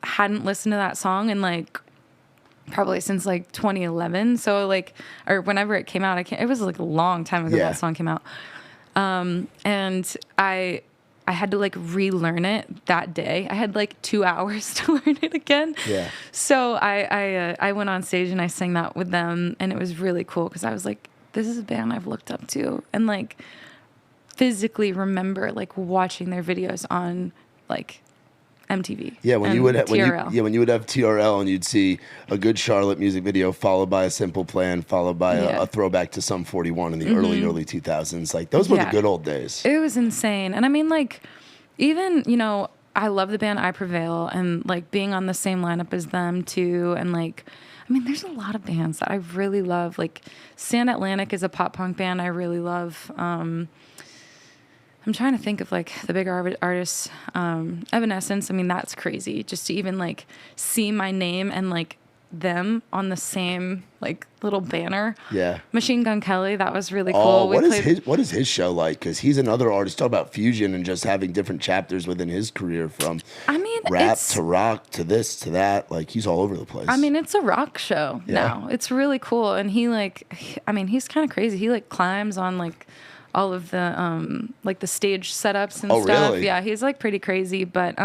hadn't listened to that song in like probably since like 2011. So like, or whenever it came out, it was like a long time ago that song came out. And I had to like relearn it that day. I had like 2 hours to learn it again. Yeah. So I went on stage and I sang that with them, and it was really cool because I was like, this is a band I've looked up to, and like physically remember like watching their videos on like MTV. Yeah, when you would have TRL. when you would have TRL and you'd see a good Charlotte music video followed by a Simple Plan, followed by a throwback to Sum 41 in the early 2000s. Like those were the good old days. It was insane. And I mean, like, even, you know, I love the band I Prevail, and like being on the same lineup as them too. And like, I mean, there's a lot of bands that I really love. Like Sand Atlantic is a pop punk band I really love. I'm trying to think of like the bigger artists. Evanescence, I mean, that's crazy. Just to even like see my name and like them on the same like little banner. Yeah. Machine Gun Kelly, that was really Oh, cool. what is his show like? Because he's another artist. Talk about fusion and just having different chapters within his career, from rap to rock to this to that. Like he's all over the place. I mean, it's a rock show now. It's really cool. And he like, I mean, he's kind of crazy. He like climbs on like all of the like the stage setups and stuff. Really? Yeah, he's like pretty crazy, but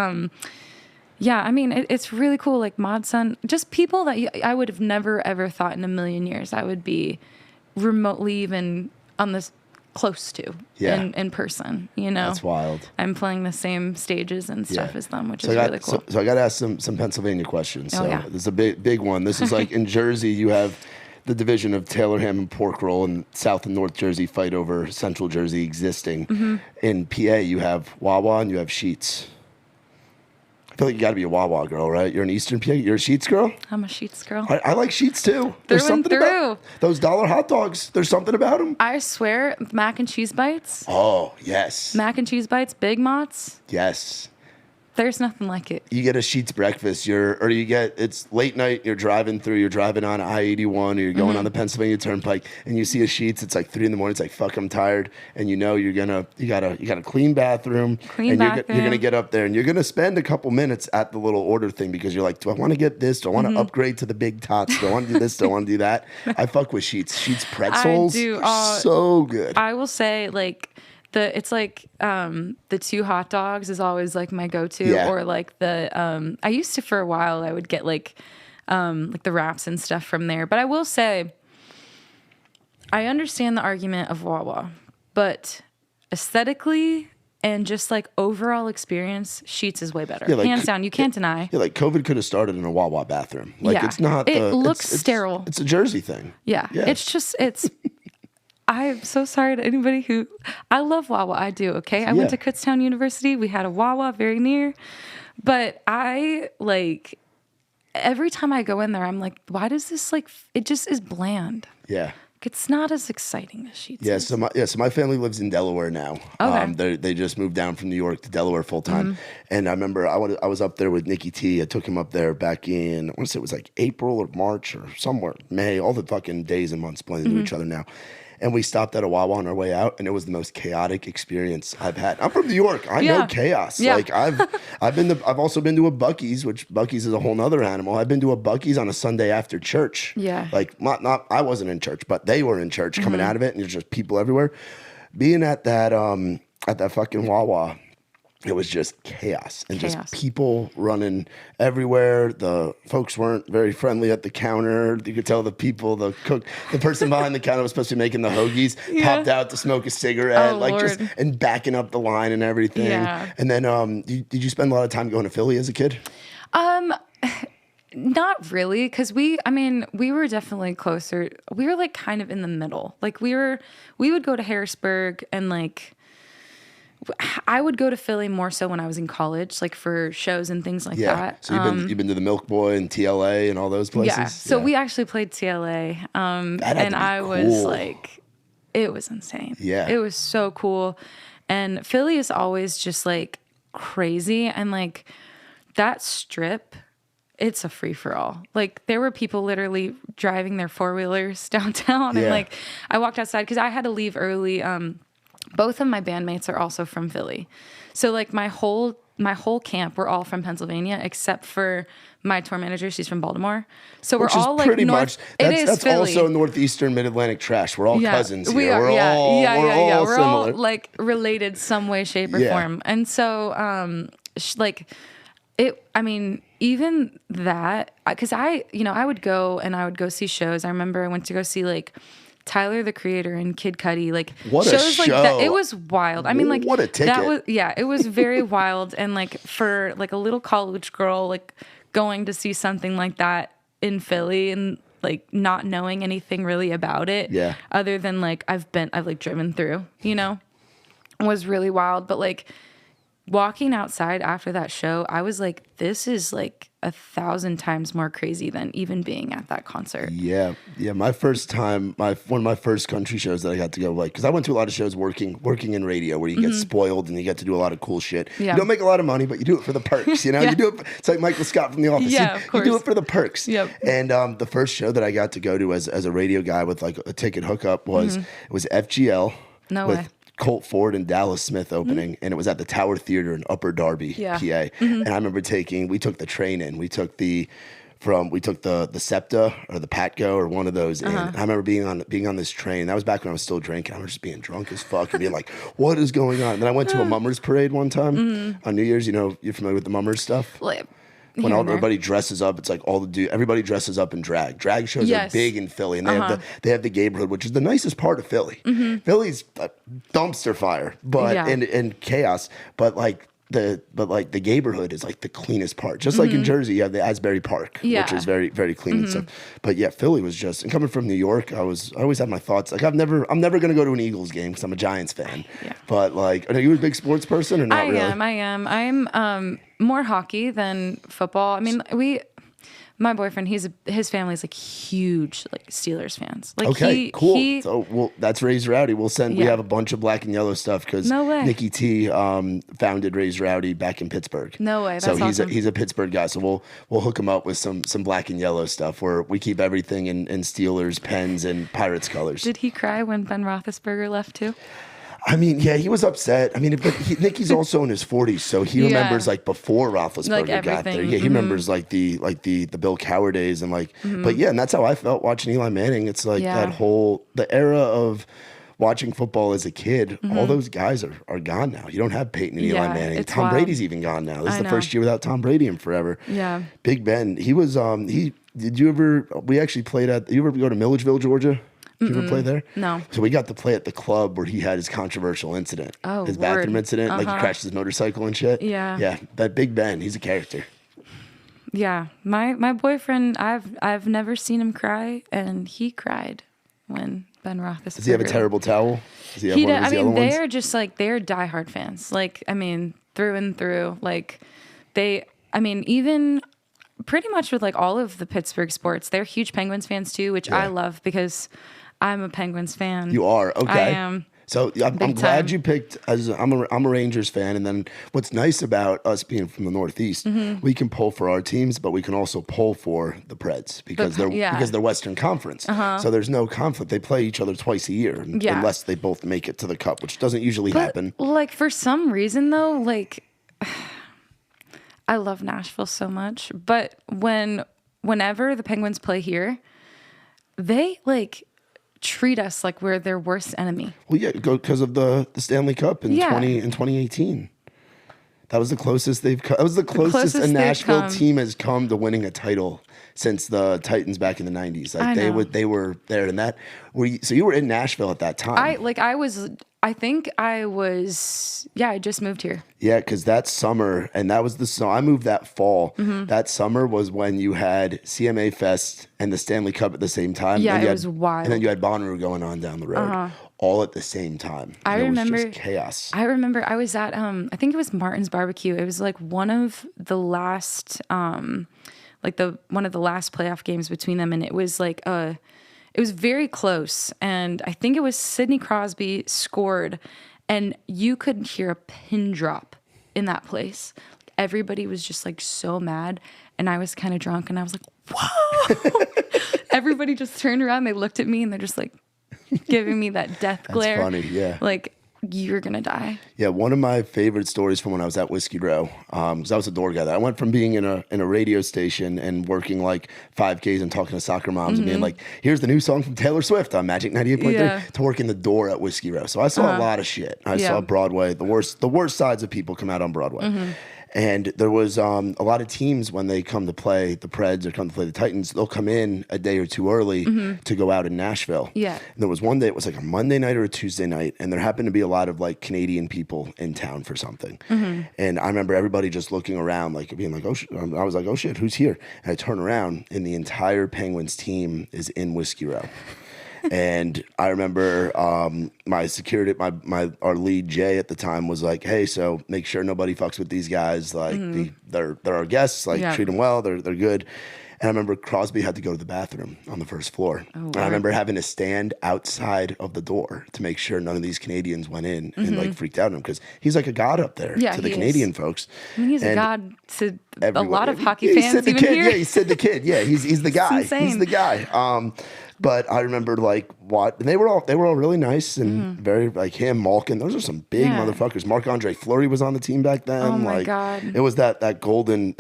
yeah, I mean, it's really cool. Like Mod Sun, just people that I would have never ever thought in a million years I would be remotely even on this close to in person. You know, that's wild. I'm playing the same stages and stuff as them, which is really cool. So I got to ask some Pennsylvania questions. So yeah. this is a big one. This is like in Jersey, you have the division of Taylor Ham and Pork Roll, and South and North Jersey fight over Central Jersey existing. In PA, you have Wawa and you have Sheetz. I feel like you got to be a Wawa girl, right? You're an Eastern PA. You're a Sheetz girl? I'm a Sheetz girl. I like Sheetz too. There's something about those dollar hot dogs. There's something about them. I swear, mac and cheese bites. Oh, yes. Mac and cheese bites, Big Mott's. Yes. There's nothing like it. You get a Sheetz breakfast, it's late night, you're driving on I-81 or you're going on the Pennsylvania Turnpike and you see a Sheetz, it's like 3 a.m, it's like, fuck, I'm tired. And you know you got a clean bathroom. You're gonna get up there and you're gonna spend a couple minutes at the little order thing because you're like, do I wanna get this? Do I wanna upgrade to the big tots? Do I wanna do this? Do I wanna do that? I fuck with Sheetz. Sheetz pretzels are so good. I will say, like, the 2 hot dogs is always like my go-to, or like the I used to, for a while I would get like the wraps and stuff from there. But I will say I understand the argument of Wawa, but aesthetically and just like overall experience, Sheetz is way better. Yeah, like, hands down, you can't deny. Yeah, like COVID could have started in a Wawa bathroom. Like it's not. It looks sterile. It's a Jersey thing. Yeah. It's. I'm so sorry to anybody I love Wawa. I do. Okay. I went to Kutztown University. We had a Wawa very near, but I like every time I go in there, I'm like, why does this it just is bland. Yeah. It's not as exciting as Sheetz. Yeah. So my family lives in Delaware now. Okay. They just moved down from New York to Delaware full time. And I remember I was up there with Nicky T. I took him up there back in, I want to say it was like April or March or somewhere, May, all the fucking days and months blending into each other now. And we stopped at a Wawa on our way out, and it was the most chaotic experience I've had. I'm from New York. I know chaos. Yeah. Like I've also been to a Buc-ee's, which Buc-ee's is a whole nother animal. I've been to a Buc-ee's on a Sunday after church. Yeah. Like not I wasn't in church, but they were in church coming out of it, and there's just people everywhere. Being at that fucking Wawa, it was just chaos and Chaos. just people running everywhere. The folks weren't very friendly at the counter. You could tell the person behind the counter was supposed to be making the hoagies, popped out to smoke a cigarette, Oh, like Lord. just and backing up the line and everything. Yeah. And then, did you spend a lot of time going to Philly as a kid? Not really, because we were definitely closer. We were like kind of in the middle. Like we would go to Harrisburg, and like I would go to Philly more so when I was in college, like for shows and things like that. So you've been to the Milk Boy and TLA and all those places? Yeah. So we actually played TLA. And I was like, it was insane. Yeah. It was so cool. And Philly is always just like crazy. And like that strip, it's a free for all. Like there were people literally driving their 4-wheelers downtown. And like I walked outside because I had to leave early. Both of my bandmates are also from Philly. So like my whole camp, we're all from Pennsylvania, except for my tour manager. She's from Baltimore. So we're all like pretty north. much. That's Philly. also northeastern mid-Atlantic trash. We're all cousins here. We are, We're all We're all similar. like related some way, shape, or form. And so, even that, because I would go see shows. I remember I went to go see like Tyler the Creator and Kid Cudi, like what shows a like that. show. It was wild. I mean, like what a ticket. That was it was very wild. And like for like a little college girl, like going to see something like that in Philly and like not knowing anything really about it, other than like I've like driven through, was really wild. But like walking outside after that show, I was like, this is like 1,000 times more crazy than even being at that concert. Yeah. My first time, one of my first country shows that I got to go, like, because I went to a lot of shows working in radio where you get spoiled and you get to do a lot of cool shit. Yeah. You don't make a lot of money, but you do it for the perks. You do it. It's like Michael Scott from The Office. Yeah, of course. You do it for the perks. Yep. And the first show that I got to go to as a radio guy with like a ticket hookup was it was FGL. No with way. Colt Ford and Dallas Smith opening, and it was at the Tower Theater in Upper Darby, PA. And I remember we took the train in. We took the SEPTA or the Patco or one of those. And I remember being on this train. That was back when I was still drinking. I was just being drunk as fuck and being like, what is going on? And then I went to a Mummers parade one time on New Year's. You're familiar with the Mummers stuff? When everybody dresses up, it's like everybody dresses up in drag. Drag shows are big in Philly, and they have the neighborhood, which is the nicest part of Philly. Philly's a dumpster fire, but and chaos, but like the neighborhood is like the cleanest part. Just like in Jersey, you have the Asbury Park, which is very, very clean and stuff. But yeah, Philly was just, and coming from New York, I always had my thoughts. Like I'm never gonna go to an Eagles game because I'm a Giants fan. Yeah. But like, are you a big sports person or not really? I am. I'm more hockey than football. I mean, my boyfriend, his family's like huge like Steelers fans. Like okay, cool. So that's Raised Rowdy. We have a bunch of black and yellow stuff because Nikki T founded Raised Rowdy back in Pittsburgh. No way. That's so awesome. he's a Pittsburgh guy. So we'll hook him up with some black and yellow stuff where we keep everything in Steelers, Pens, and Pirates colors. Did he cry when Ben Roethlisberger left too? I mean, yeah, he was upset. I mean, but Nicky's also in his 40s, so he remembers like before Roethlisberger got there. Yeah, he remembers like the Bill Cowher days and like. But yeah, and that's how I felt watching Eli Manning. It's like the era of watching football as a kid. All those guys are gone now. You don't have Peyton and Eli Manning. Tom Brady's even gone now. This is the first year without Tom Brady in forever. Yeah. Big Ben. He was. Did you ever? We actually played at. You ever go to Milledgeville, Georgia? Did you ever play there? No. So we got to play at the club where he had his controversial incident. Oh, his bathroom incident, like he crashed his motorcycle and shit. Yeah. Yeah. That Big Ben, he's a character. Yeah. My boyfriend, I've never seen him cry, and he cried when Ben Roethlisberger. Does he have a terrible towel? Does he have one of his yellow ones? They're just like, they're diehard fans. Like, I mean, through and through. Like, even pretty much with like all of the Pittsburgh sports, they're huge Penguins fans too, which I love because I'm a Penguins fan. You are? Okay. I am. So I'm glad you picked, I'm a Rangers fan, and then what's nice about us being from the Northeast, we can pull for our teams, but we can also pull for the Preds because they're Western Conference. So there's no conflict. They play each other twice a year unless they both make it to the Cup, which doesn't usually happen. Like for some reason though, like I love Nashville so much, but whenever the Penguins play here, they like treat us like we're their worst enemy. Well, yeah, because of the Stanley Cup in 2018. That was the closest they've come. That was the closest a they've Nashville come. team has come to winning a title since the Titans back in the 90s. Like I know. they were there, and that so you were in Nashville at that time. I just moved here. Yeah, because that summer, and that was I moved that fall. That summer was when you had CMA Fest and the Stanley Cup at the same time. Yeah, and it was wild. And then you had Bonnaroo going on down the road, all at the same time. I And remember it was just chaos. I remember I was at I think it was Martin's Barbecue. It was like one of the last one of the last playoff games between them, and it was like it was very close, and I think it was Sidney Crosby scored, and you couldn't hear a pin drop in that place. Everybody was just like so mad, and I was kind of drunk, and I was like, whoa. Everybody just turned around, they looked at me, and they're just like giving me that death glare. That's funny, yeah. Like, you're gonna die. Yeah, one of my favorite stories from when I was at Whiskey Row, because I was a door guy there. I went from being in a radio station and working like 5Ks and talking to soccer moms and being like, here's the new song from Taylor Swift on Magic 98.3, Yeah. to working the door at Whiskey Row. So I saw a lot of shit. I saw Broadway, the worst sides of people come out on Broadway. And there was a lot of teams when they come to play the Preds or come to play the Titans, they'll come in a day or two early to go out in Nashville. Yeah. And there was one day, it was like a Monday night or a Tuesday night, and there happened to be a lot of like Canadian people in town for something. And I remember everybody just looking around, like being like, oh shit. I was like, oh shit, who's here? And I turn around, and the entire Penguins team is in Whiskey Row. And I remember my security, our lead Jay at the time was like, "Hey, so make sure nobody fucks with these guys. Like they're our guests. Like treat them well. They're good." And I remember Crosby had to go to the bathroom on the first floor. And I remember having to stand outside of the door to make sure none of these Canadians went in and like freaked out on him, because he's like a god up there to the Canadian folks. I mean, he's a god to Everyone. a lot of hockey fans even here. Yeah, he said the kid. Yeah, he's the guy. insane. He's the guy. But I remember like and they were all really nice and very like him, Malkin. Those are some big motherfuckers. Marc-Andre Fleury was on the team back then. Oh my like, God. It was that golden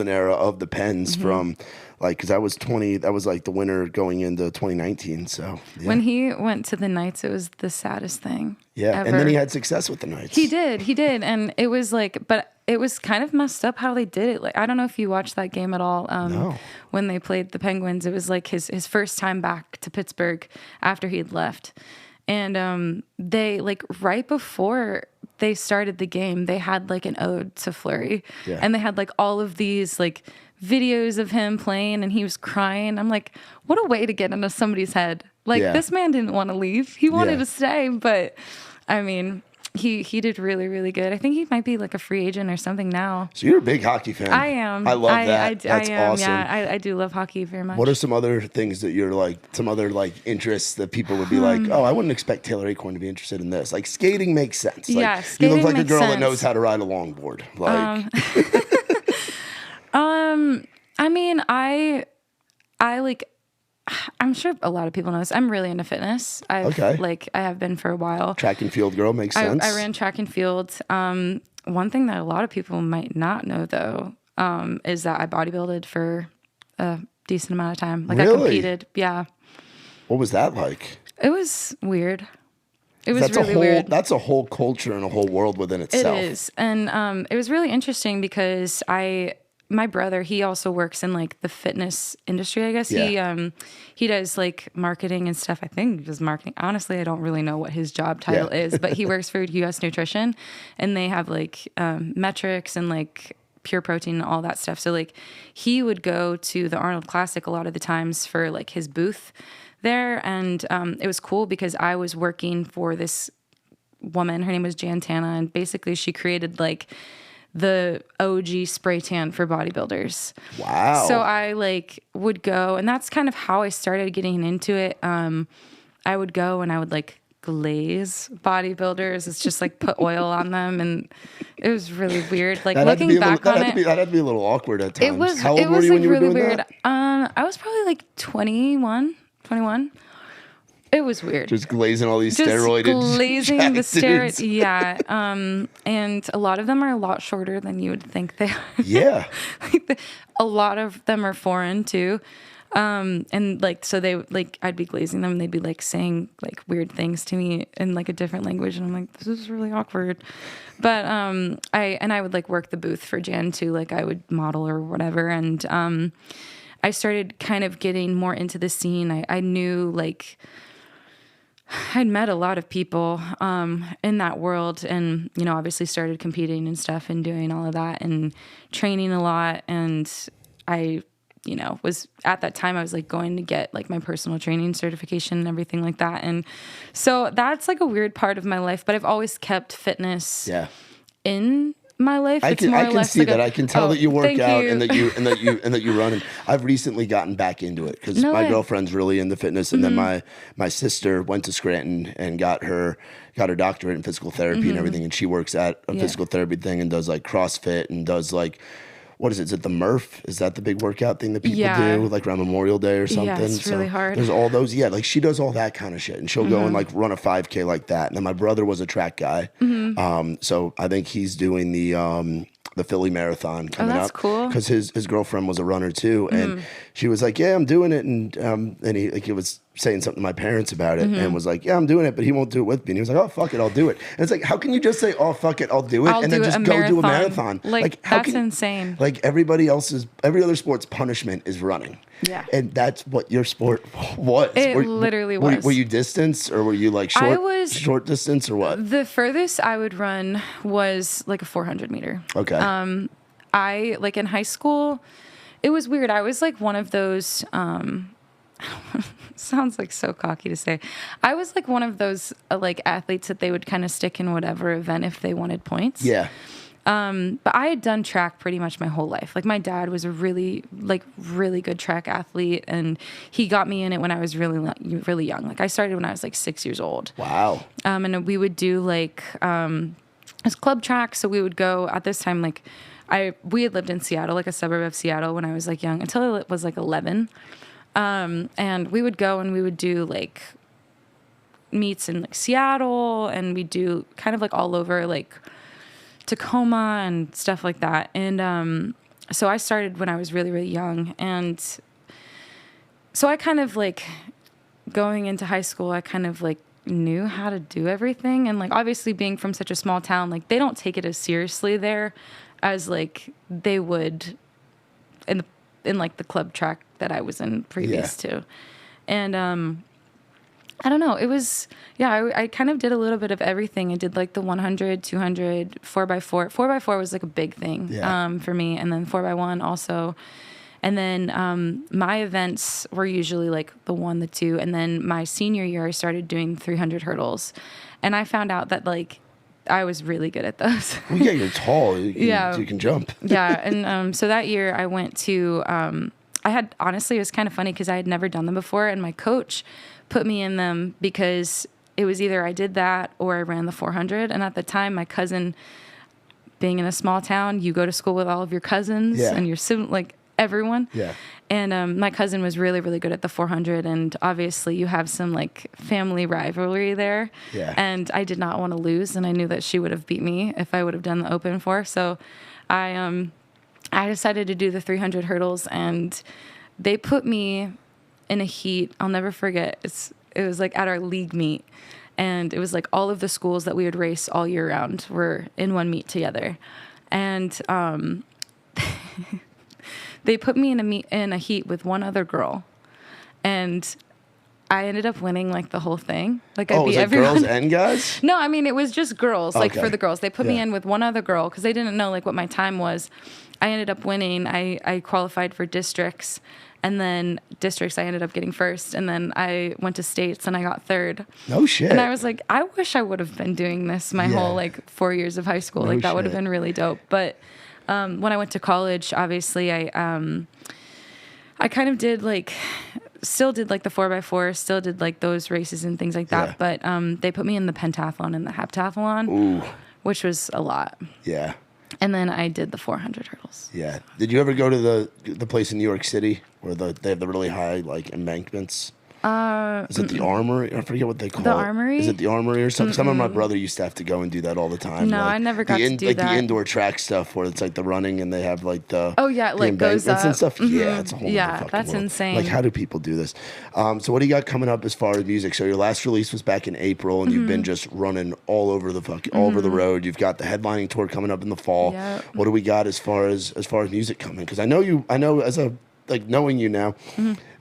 era of the Pens from like, because I was 20. That was like the winter going into 2019. So yeah. When he went to the Knights, it was the saddest thing. Yeah, ever. and then he had success with the Knights. He did, and it was like, but it was kind of messed up how they did it. Like, I don't know if you watched that game at all. No. When they played the Penguins, it was like his first time back to Pittsburgh after he had left, and they like right before they started the game, they had like an ode to Fleury, and they had like all of these like videos of him playing, and he was crying. I'm like, what a way to get into somebody's head. Like, this man didn't want to leave. He wanted to stay, but I mean, he did really, really good. I think he might be like a free agent or something now. So you're a big hockey fan. I am. I love that. That's I am, awesome. Yeah, I do love hockey very much. What are some other things that you're like, some other like interests that people would be like, oh, I wouldn't expect Taylor Acorn to be interested in this? Like skating makes sense. Like, Yeah, you skating look like a makes girl that sense. knows how to ride a longboard. Like, I mean, I like, I'm sure a lot of people know this. I'm really into fitness. I have been for a while. track and field girl makes sense. I ran track and field. One thing that a lot of people might not know though, is that I bodybuilded for a decent amount of time. Like, Really? I competed. Yeah. What was that like? It was weird. It was That's really a whole. weird. That's a whole culture and a whole world within It itself. is. And it was really interesting because my brother, he also works in like the fitness industry, I guess. Yeah. He does like marketing and stuff. I think he does marketing. Honestly, I don't really know what his job title is, but he works for US Nutrition, and they have like metrics and like pure protein and all that stuff. So like he would go to the Arnold Classic a lot of the times for like his booth there. And it was cool because I was working for this woman. Her name was Jan Tana, and basically she created like the OG spray tan for bodybuilders. Wow. So I like would go, and that's kind of how I started getting into it. I would go and I would like glaze bodybuilders. It's just like put oil on them, and it was really weird. Like looking back on it, that had to be a little awkward at times. it was How old it were was you when like you were really doing weird. that? I was probably like 21. It was weird. Just glazing all these Just steroided glazing jacked the dudes. steroids. Yeah. And a lot of them are a lot shorter than you would think they are. Yeah. A lot of them are foreign too. And like, so they like, I'd be glazing them and they'd be like saying like weird things to me in like a different language. And I'm like, this is really awkward. But, I would like work the booth for Jan too. Like I would model or whatever. And, I started kind of getting more into the scene. I knew like, I'd met a lot of people, in that world and, you know, obviously started competing and stuff and doing all of that and training a lot. And I, you know, was at that time I was like going to get like my personal training certification and everything like that. And so that's like a weird part of my life, but I've always kept fitness in my life. I can see like that. I can tell that you work out and that you run. And I've recently gotten back into it because my girlfriend's really into fitness, and then my sister went to Scranton and got her doctorate in physical therapy and everything, and she works at a physical therapy thing and does like CrossFit and does like. What is it? Is it the Murph? Is that the big workout thing that people do, like around Memorial Day or something? Yeah, it's really hard. There's all those. Yeah, like she does all that kind of shit, and she'll go and like run a 5K like that. And then my brother was a track guy, so I think he's doing the Philly Marathon coming up. Cool. Because his girlfriend was a runner too, and she was like, "Yeah, I'm doing it," and he was saying something to my parents about it, and was like, "Yeah, I'm doing it," but he won't do it with me. And he was like, "Oh, fuck it, I'll do it." And it's like, how can you just say, "Oh, fuck it, I'll do it," and then just go do a marathon? Like how that's insane. Like every other sport's punishment is running. Yeah. And that's what your sport was. It literally was. Were you distance or were you like short distance or what? The furthest I would run was like a 400 meter. Okay. I like in high school, it was weird. I was like one of those, sounds like so cocky to say. I was like one of those like athletes that they would kind of stick in whatever event if they wanted points. Yeah. But I had done track pretty much my whole life. Like my dad was a really good track athlete, and he got me in it when I was really young. Like I started when I was like 6 years old. Wow. And we would do like it's club track. So we would go at this time like we had lived in Seattle, like a suburb of Seattle, when I was like young until I was like 11. And we would go and we would do like meets in like Seattle, and we do kind of like all over like Tacoma and stuff like that. And so I started when I was really, really young. And so I kind of like going into high school, I kind of like knew how to do everything. And like obviously being from such a small town, like they don't take it as seriously there as like they would in like the club track that I was in previous to. And I don't know. It was, I kind of did a little bit of everything. I did like the 100, 200, 4x4. 4x4 was like a big thing for me. And then 4x1 also. And then my events were usually like the 1, the 2. And then my senior year, I started doing 300 hurdles. And I found out that like I was really good at those. Well, yeah, you're tall. You can jump. Yeah. And so that year I went to, honestly, it was kind of funny because I had never done them before. And my coach put me in them because it was either I did that or I ran the 400. And at the time, my cousin, being in a small town, you go to school with all of your cousins and your like everyone. Yeah. And my cousin was really, really good at the 400. And obviously you have some like family rivalry there. Yeah. And I did not want to lose. And I knew that she would have beat me if I would have done the open 4. So I decided to do the 300 hurdles, and they put me in a heat. I'll never forget. It was like at our league meet, and it was like all of the schools that we would race all year round were in one meet together. And they put me in a heat with one other girl, and I ended up winning like the whole thing. Like I beat everyone. Girls and guys? No, I mean it was just girls. Like Okay. for the girls, they put me in with one other girl because they didn't know like what my time was. I ended up winning. I qualified for districts, and then districts I ended up getting first, and then I went to states and I got third. No shit. And I was like, I wish I would have been doing this my whole like 4 years of high school. No like that would have shit. been really dope. But when I went to college, obviously I kind of did like. Still did like the 4x4, still did like those races and things like that. Yeah. But they put me in the pentathlon and the heptathlon, which was a lot. Yeah. And then I did the 400 hurdles. Yeah. Did you ever go to the place in New York City where they have the really high like embankments? Is it the Armory? I forget what they call it. The Armory? Is it the Armory or something? Some of my brother used to have to go and do that all the time. No, I never got to do like that. the indoor track stuff where it's like the running and they have like the like goes up and stuff. Yeah, it's a whole other fucking that's world. insane. Like, how do people do this? So what do you got coming up as far as music? So your last release was back in April, and you've been just running all over the all over the road. You've got the headlining tour coming up in the fall. Yep. What do we got as far as music coming? Because I know as a like knowing you now,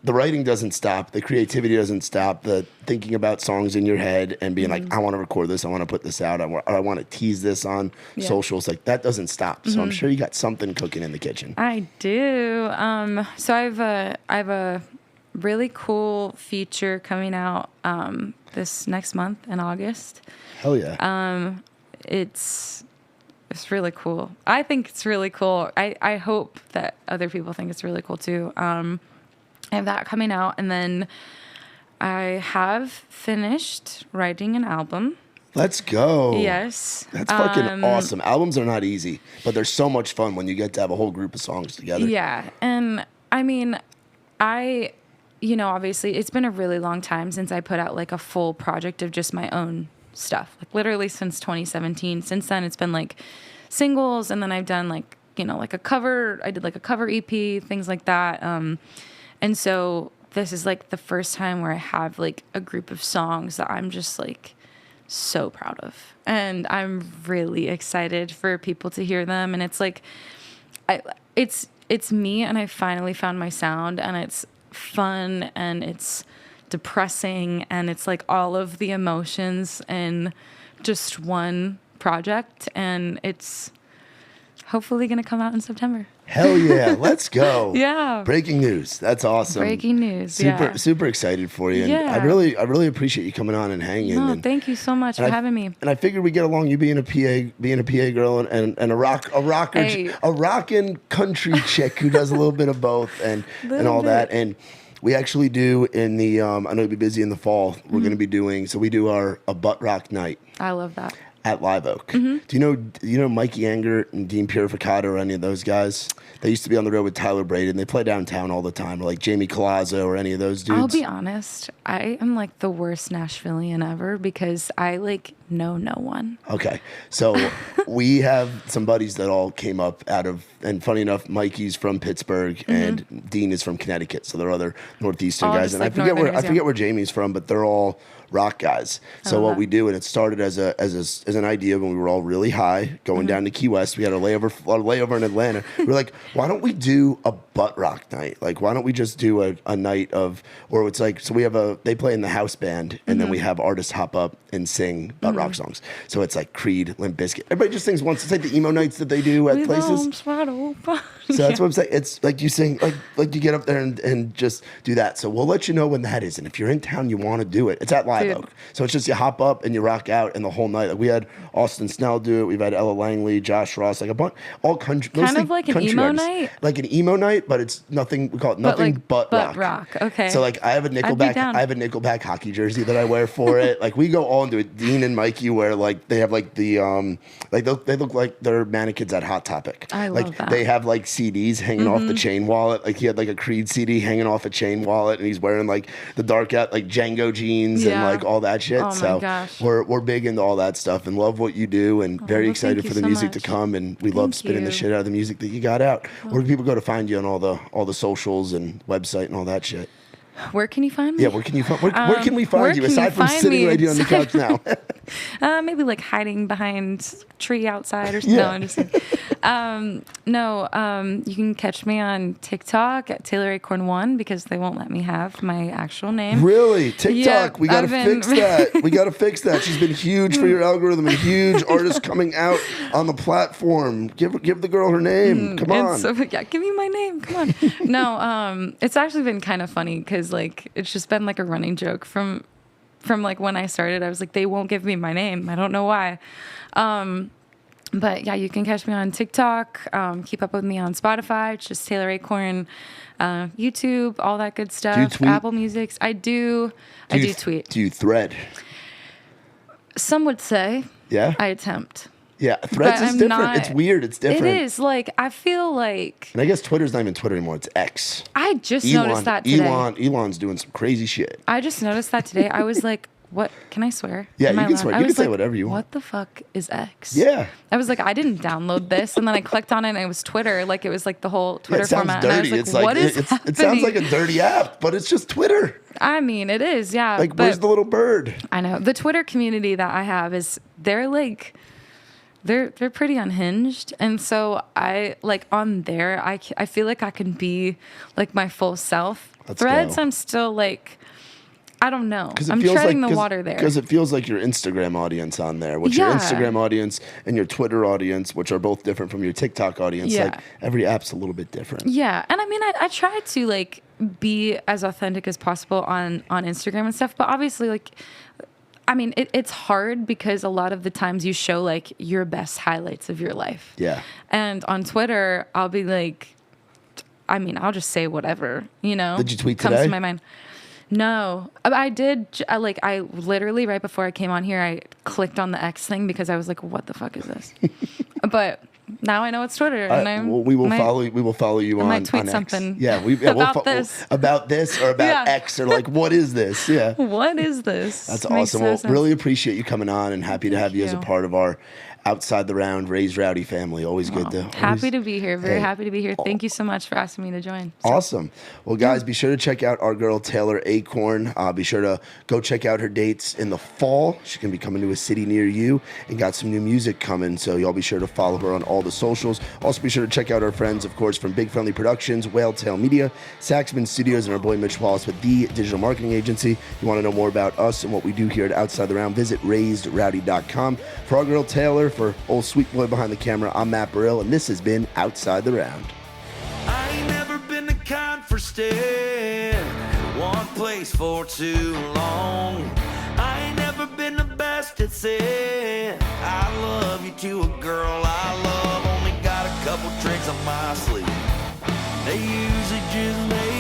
the writing doesn't stop, the creativity doesn't stop, the thinking about songs in your head and being like, I want to record this, I want to put this out, I want to tease this on socials. Like, that doesn't stop. So I'm sure you got something cooking in the kitchen. I do. So I have a really cool feature coming out this next month in August. Hell yeah. It's really cool. I think it's really cool. I hope that other people think it's really cool too. I have that coming out, and then I have finished writing an album. Let's go. Yes. That's fucking awesome. Albums are not easy, but they're so much fun when you get to have a whole group of songs together. Yeah. And I mean, obviously it's been a really long time since I put out like a full project of just my own stuff. Like literally since 2017. Since then it's been like singles, and then I've done like, like I did like a cover EP, things like that. And so this is like the first time where I have like a group of songs that I'm just like so proud of. And I'm really excited for people to hear them. And it's like, it's me, and I finally found my sound, and it's fun, and it's depressing, and it's like all of the emotions in just one project. And it's hopefully going to come out in September. Hell yeah, let's go. Yeah. Breaking news. That's awesome. Breaking news. Super excited for you. And Yeah. I really appreciate you coming on and hanging. No, and, thank you so much for having me. And I figured we get along, you being a PA girl and a rocker, Hey. a rockin' country chick who does a little bit of both and all that. And we actually do in the I know you'll be busy in the fall. We're going to be doing, so we do a butt rock night I love that. at Live Oak. Do you know Mikey Anger and Dean Purificato or any of those guys? They used to be on the road with Tyler Braden. They play downtown all the time, or like Jamie Colazzo or any of those dudes. I'll be honest. I am like the worst Nashvilleian ever because I like know no one. Okay. So we have some buddies that all came up out of, and funny enough, Mikey's from Pittsburgh and Dean is from Connecticut. So they're other Northeastern All guys. just And like I forget Northerners, I forget where Jamie's from, but they're all rock guys. So what we do, and it started as an idea when we were all really high going down to Key West. We had a layover in Atlanta. We were like, why don't we do a butt rock night? Like, why don't we just do a night of, or it's like, so we have they play in the house band, and then we have artists hop up and sing butt rock songs. So it's like Creed, Limp Bizkit. Everybody just sings once. It's like the emo nights that they do at places. So that's what I'm saying. It's like you sing, like you get up there and just do that. So we'll let you know when that is. And if you're in town, you want to do it. It's at Live Oak. So it's just you hop up and you rock out, and the whole night. Like we had Austin Snell do it. We've had Ella Langley, Josh Ross, like a bunch, all country. Kind of like an emo artists. night? Like an emo night, but it's nothing, we call it nothing but rock. Okay. So like I have a Nickelback hockey jersey that I wear for it. Like we go all into it. Dean and Mikey wear like, they have like the, like they look like they're mannequins at Hot Topic. I like love that. they have like CDs hanging off the chain wallet. Like he had like a Creed CD hanging off a chain wallet, and he's wearing like the dark out like Django jeans and like all that shit. Oh my so gosh. we're big into all that stuff and love what you do, and very excited thank for you the so music to much. come. And we love spinning the you. shit out of the music that you got out. Where do people go to find you on all the socials and website and all that shit? Where can you find me? Yeah, where can we find you aside from sitting right here on the couch now? Maybe like hiding behind tree outside or something. No, I'm just kidding. You can catch me on TikTok at Acorn1 because they won't let me have my actual name. Really? TikTok. Yeah, we got to fix that. We got to fix that. She's been huge for your algorithm and huge artist coming out on the platform. Give the girl her name. Come on. Give me my name. Come on. No, it's actually been kind of funny because like it's just been like a running joke from like when I started. I was like, they won't give me my name. I don't know why. But yeah, you can catch me on TikTok. Keep up with me on Spotify. It's just Taylor Acorn, YouTube, all that good stuff. Do you tweet? Apple Music. I do tweet. Do you thread? Some would say. Yeah. I attempt. Yeah, Threads But is I'm different. not- It's weird. It's different. It is. Like, I feel like And I guess Twitter's not even Twitter anymore. It's X. I just noticed that today. Elon's doing some crazy shit. I just noticed that today. I was like, what? Can I swear? Yeah, Am you I can allowed? swear. I You can was say like, whatever you want. What the fuck is X? Yeah. I was like, I didn't download this. And then I clicked on it and it was Twitter. Like, it was like the whole Yeah, Twitter it sounds format. dirty. And I was like, what is happening? it sounds like a dirty app, but it's just Twitter. I mean, it is, yeah. Like, but where's the little bird? I know. The Twitter community that I have is, they're like, they're pretty unhinged. And so I, like, on there, I feel like I can be, like, my full self. Let's Threads, go. I'm still, like, I don't know. 'Cause it I'm feels treading like- the water there. Because it feels like your Instagram audience on there, which your Yeah. Instagram audience and your Twitter audience, which are both different from your TikTok audience. Yeah. Like, every app's a little bit different. Yeah, and I mean, I try to like be as authentic as possible on Instagram and stuff, but obviously, like, I mean, it's hard because a lot of the times you show like your best highlights of your life. Yeah. And on Twitter, I'll be like, I mean, I'll just say whatever, you know. Did you tweet comes today? to my mind. No, I did. I literally right before I came on here, I clicked on the X thing because I was like, "What the fuck is this?" But now I know it's Twitter, and Well, we will follow you on. might tweet on X. something Yeah, about this. about this or about Yeah. X or like what is this? Yeah, What is this? that's Makes awesome. no Well, sense. really appreciate you coming on and happy to have you as a you. part of our Outside the Round Raised Rowdy family. Always good to. Happy to be here. Very Hey. happy to be here. Thank you so much for asking me to join. Awesome. Well, guys, be sure to check out our girl Taylor Acorn. Be sure to go check out her dates in the fall. She's going to be coming to a city near you and got some new music coming. So y'all be sure to follow her on all the socials. Also, be sure to check out our friends, of course, from Big Friendly Productions, Whale Tail Media, Saxman Studios, and our boy Mitch Wallis with The Digital Marketing Agency. You want to know more about us and what we do here at Outside the Round, visit raisedrowdy.com. For our girl Taylor, for old sweet boy behind the camera, I'm Matt Burrill, and this has been Outside the Round. I ain't never been the kind for staying one place for too long. I ain't never been the best at saying I love you to a girl I love. Only got a couple tricks on my sleeve. They usually just make